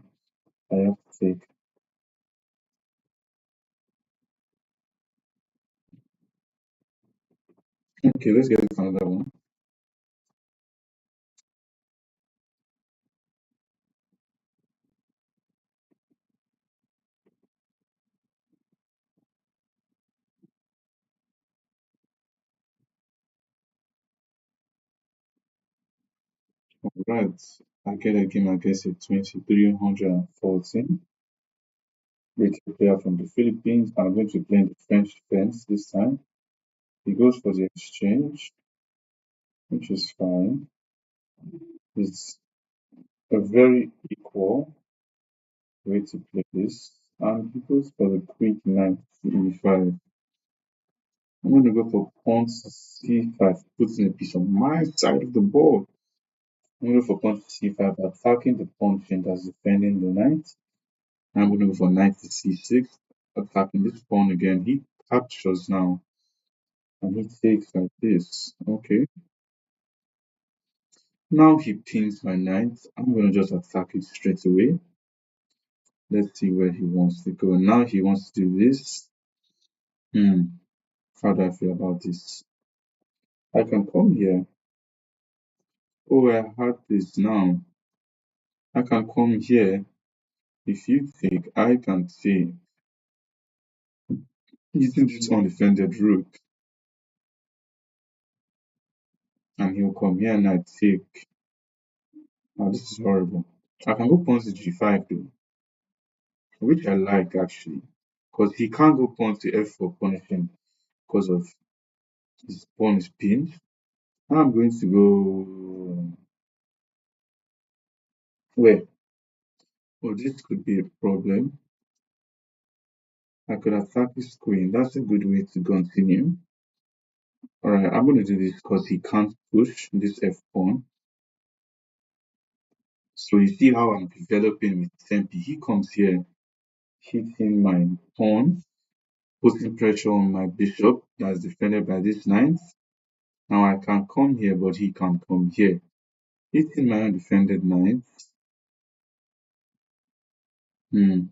I have to take. Okay, let's get another one. Alright, I get a game against a 2314 rated player from the Philippines. I'm going to play in the French defense this time. He goes for the exchange, which is fine. It's a very equal way to play this. And he goes for the quick knight to e5. I'm going to go for pawn to c5, putting a piece on my side of the board. I'm going to go for pawn to c5, attacking the pawn chain that's defending the knight. I'm going to go for knight to c6, attacking this pawn again. He captures now, and he takes like this. Okay. Now he pins my knight. I'm going to just attack it straight away. Let's see where he wants to go. Now he wants to do this. Hmm. How do I feel about this? I can come here. Oh, I had this now. I can come here. If you take, I can take. Using this undefended rook. And he'll come here and I take. Now this is horrible. I can go pawn to g5 though, which I like actually. Because he can't go pawn to f4 punishing because of his pawn is pinned. Now I'm going to go where? Oh, this could be a problem. I could attack his queen. That's a good way to continue. Alright, I'm going to do this because he can't push this f pawn. So you see how I'm developing with tempi. He comes here, hitting my pawn, putting pressure on my bishop that's defended by this knight. Now I can come here, but he can't come here. Hitting my undefended knight. Hmm.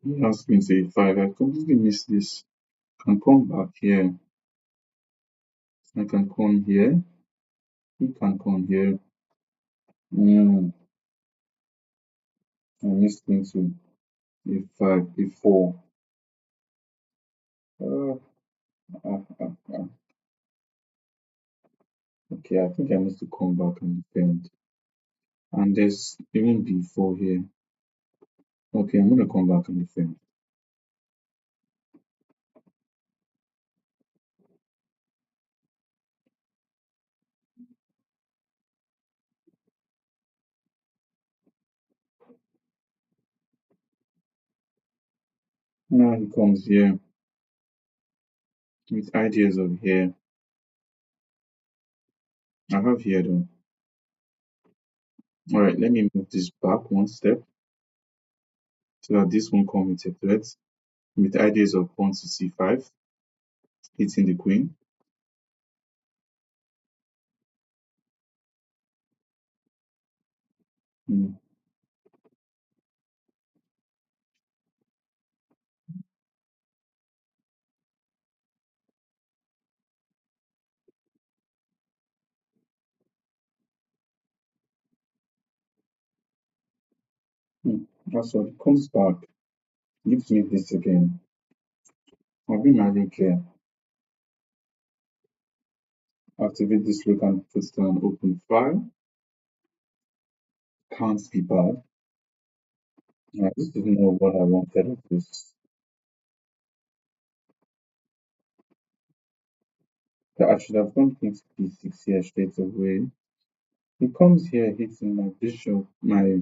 He has queen to a5. I completely missed this. I can come back here. I can come here. He can come here. Hmm. I missed queen to a5 before. Uh, uh, uh, uh. Okay, I think I need to come back and defend. And there's even b4 here. Okay, I'm gonna come back and defend. Now he comes here with ideas of here. I have here though. Alright, let me move this back one step so that this won't come with a threat. With ideas of pawn to c5, hitting the queen. Hmm. Hmm. That's what comes back. Gives me this again. I'll bring my rook here. Activate this rook and put it on open file. Can't be bad. This is not what I wanted of this. I should have gone king to b6 here straight away. He comes here hitting my bishop, my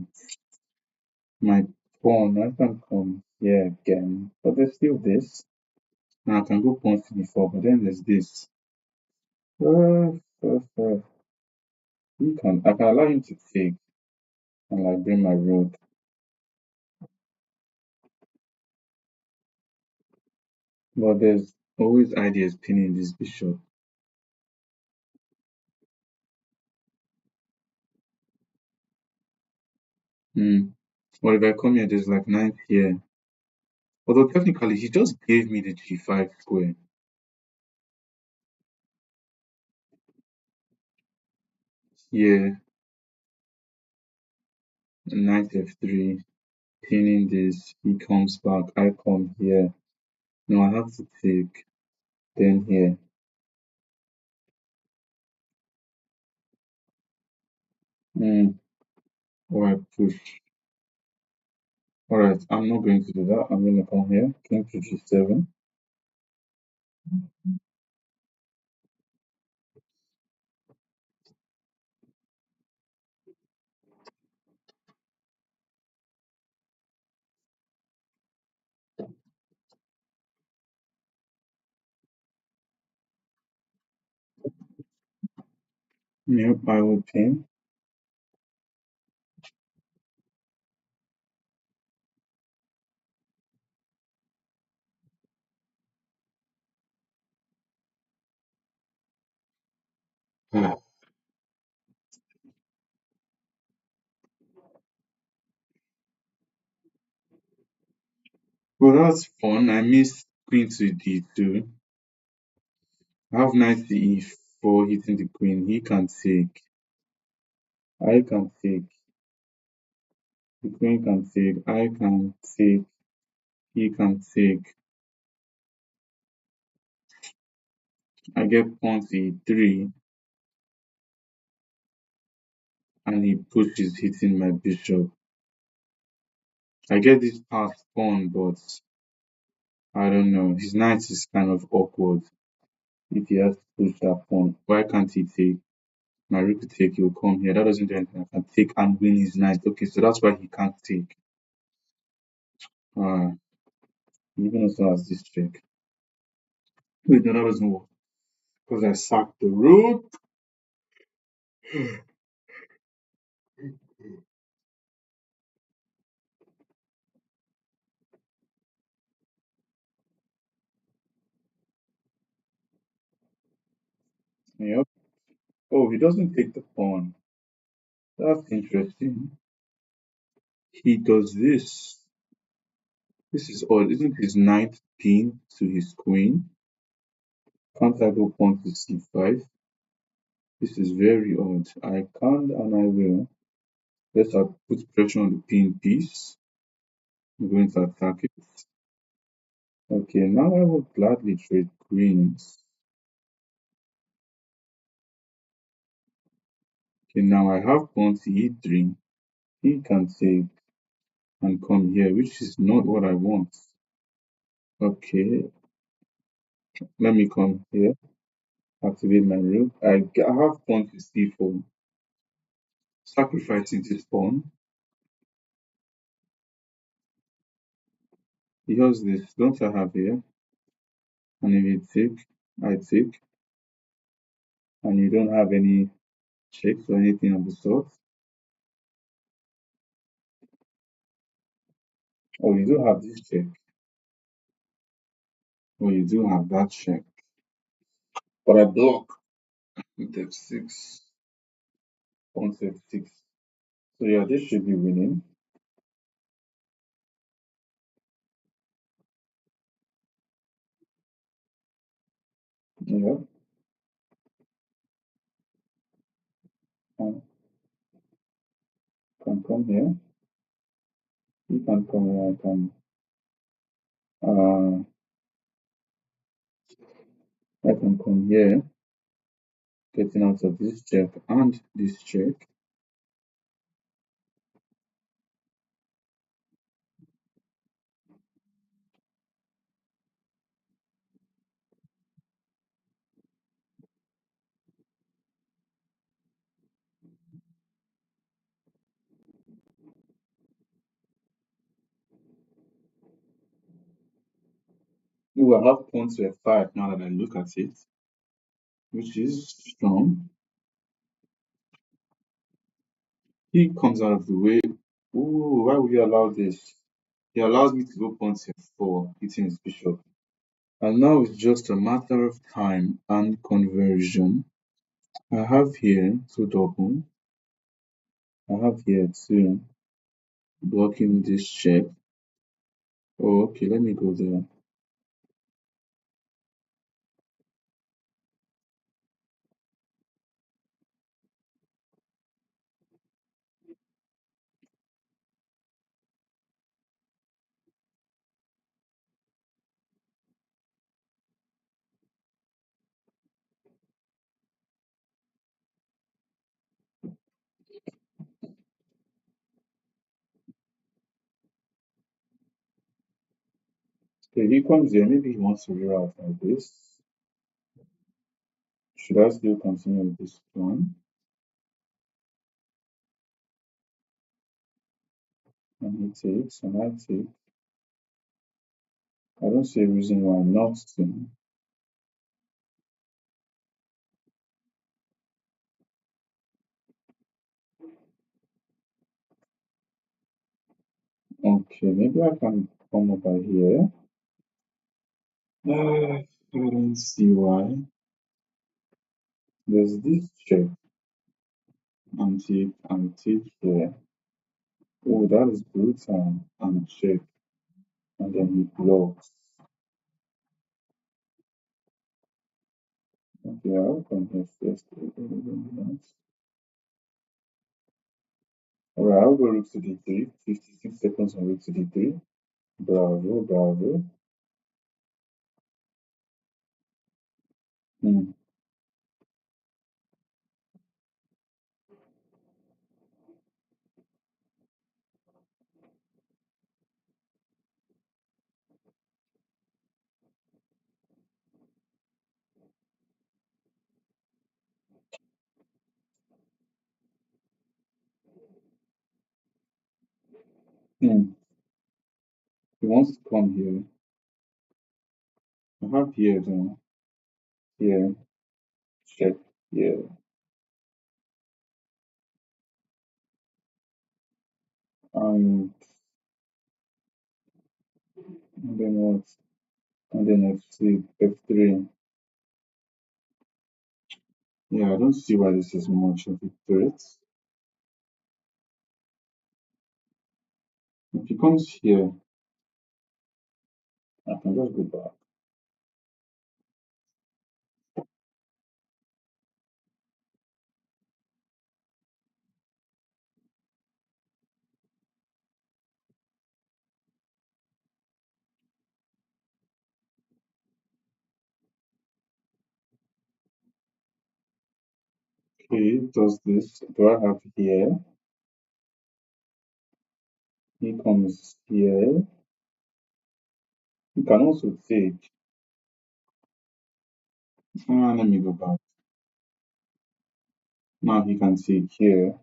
pawn. I can come here again, but there's still this. Now I can go pawn to b4, but then there's this. I can allow him to take and like bring my rook. But there's always ideas pinning this bishop. Hmm. What if I come here? There's like ninth here. Although technically, he just gave me the g5 square. Here, knight f3, pinning this. He comes back. I come here. No, I have to take. Then here. Hmm. Or I push. Alright, I'm not going to do that. I'm going to come here. King to g7. Yep, I will pin. Well, that's fun. I missed queen to d2. I have knight to e4 hitting the queen. He can take. I can take. The queen can take. I can take. He can take. I get pawn to e3 and he pushes hitting my bishop. I get this passed pawn, but I don't know. His knight is kind of awkward if he has to push that pawn. Why can't he take? My rook to take, he'll come here. That doesn't do anything. I can take and win his knight. Okay, so that's why he can't take. He even also has this check. Wait, no, that doesn't work. Because I sacked the rook. Yep. Oh, he doesn't take the pawn. That's interesting. He does this. This is odd. Isn't his knight pinned to his queen? Can't I go pawn to c5? This is very odd. I can't and I will. Let's put pressure on the pin piece. I'm going to attack it. Okay, now I will gladly trade queens. Okay, now I have pawn to e3. He can take and come here, which is not what I want. Okay, let me come here, activate my rook. I have pawn to c4, sacrificing this pawn. Here's this, don't I have here? And if you take, I take, and you don't have any checks or anything of the sort. Oh, you do have this check. Oh, you do have that check. But I block with f6, pawn to f6. So yeah, this should be winning. Yeah, I can come here. You can come here, I can uh I can come here, getting out of this check and this check. We will have pawn to f5 now that I look at it, which is strong. He comes out of the way. Ooh, why would you allow this? He allows me to go pawn to f4, hitting his bishop. And now it's just a matter of time and conversion. I have here two double. I have here two blocking this check. Oh, okay, let me go there. Okay, he comes here. Maybe he wants to reroute like this. Should I still continue with this plan? And he takes, and I take. I don't see a reason why not to. Okay, maybe I can come over here. I don't see why. There's this check and take here. Oh, that is brutal. And check. And then he blocks. Okay, I'll come here first. Alright, I'll go rook to d3. 56 seconds on rook to d3. Bravo, bravo. Hmm. Hmm. He wants to come here. I have here then. Here. Check. Here. And, and then what? And then f3. F3. Yeah, I don't see why this is much of a threat. If he comes here, I can just go back. Okay, does this. Do I have here? He comes here. He can also take. Let me go back. Now he can take here.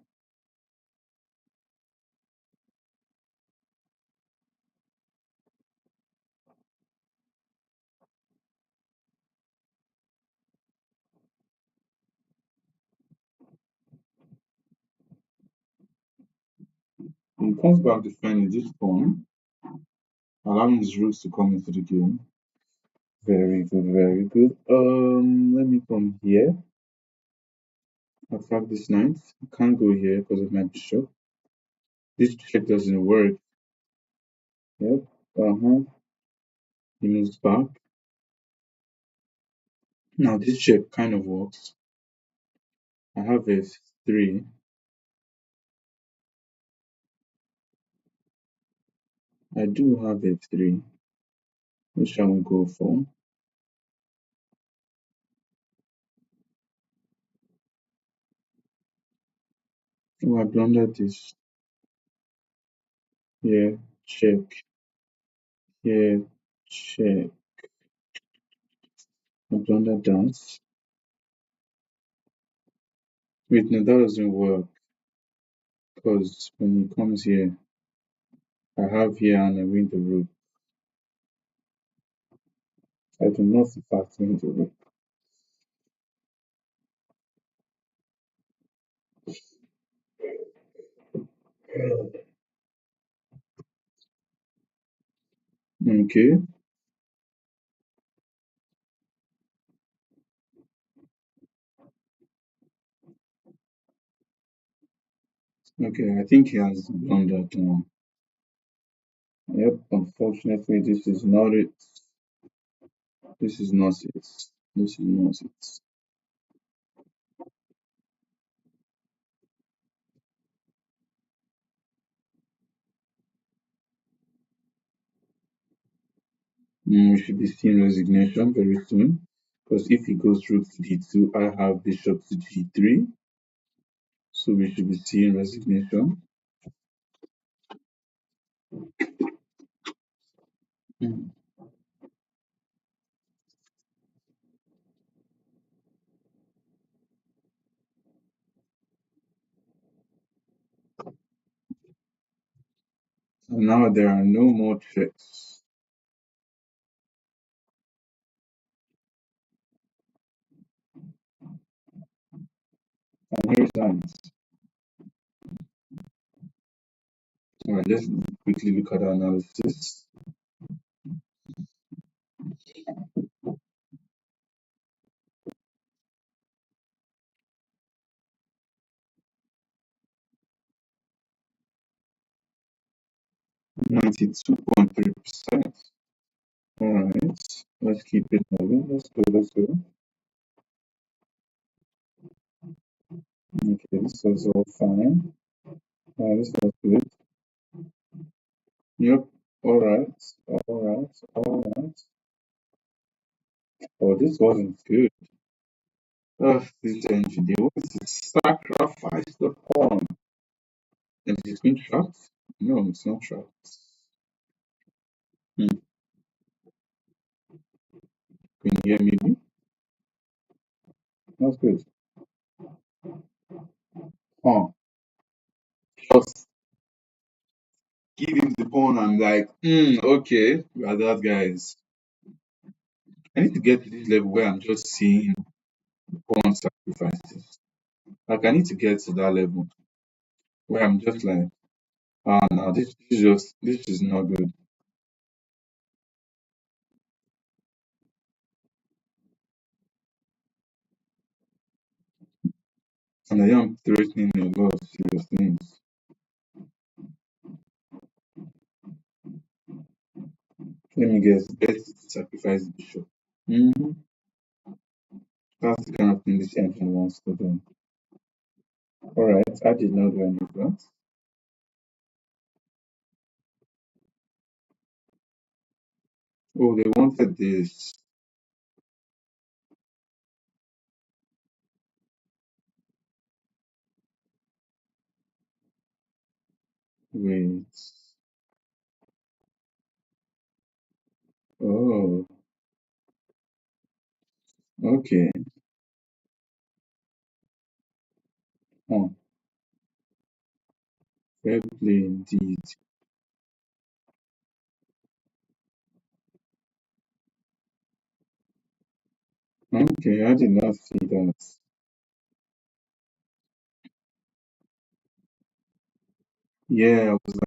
He comes back defending this pawn, allowing his rooks to come into the game. Very good, very good. Let me come here. Attack this knight. I can't go here because of my bishop. This check doesn't work. Yep. Uh-huh. He moves back. Now this check kind of works. I have f3. I do have f3. Which shall we go for? Oh, I blundered this. Here, check. Here, check. I blundered that. Wait, no, that doesn't work. Because when he comes here, I have here and I win the rook. I do not in fact win the rook. Okay. Okay, I think he has done that now. Yep, unfortunately, this is not it. This is not it. This is not it. We should be seeing resignation very soon. Because if he goes rook to d2, I have bishop to g3. So we should be seeing resignation. Mm. So now there are no more checks. And here's that. Alright, let's quickly look at the analysis. .3%. Alright, let's keep it moving. Let's go, let's go. Okay, this was all fine. This was good. Yep. Alright, alright, alright. Oh, this wasn't good. This engine, they want to sacrifice the pawn. And it's been trapped? No, it's not trapped. Hmm. Can you hear me? That's good. Huh. Just give him the pawn and like, okay, we are that guys. I need to get to this level where I'm just seeing pawn sacrifices. Like I need to get to that level where I'm just like, no, this is not good. And I am threatening a lot of serious things. Let me guess, best to sacrifice the bishop. Mm-hmm. That's the kind of thing this engine wants to do. Alright, I did not do any of that. Oh, they wanted this. Wait. Oh, okay. Huh. Fair play indeed. Okay, I did not see that. Yeah, I was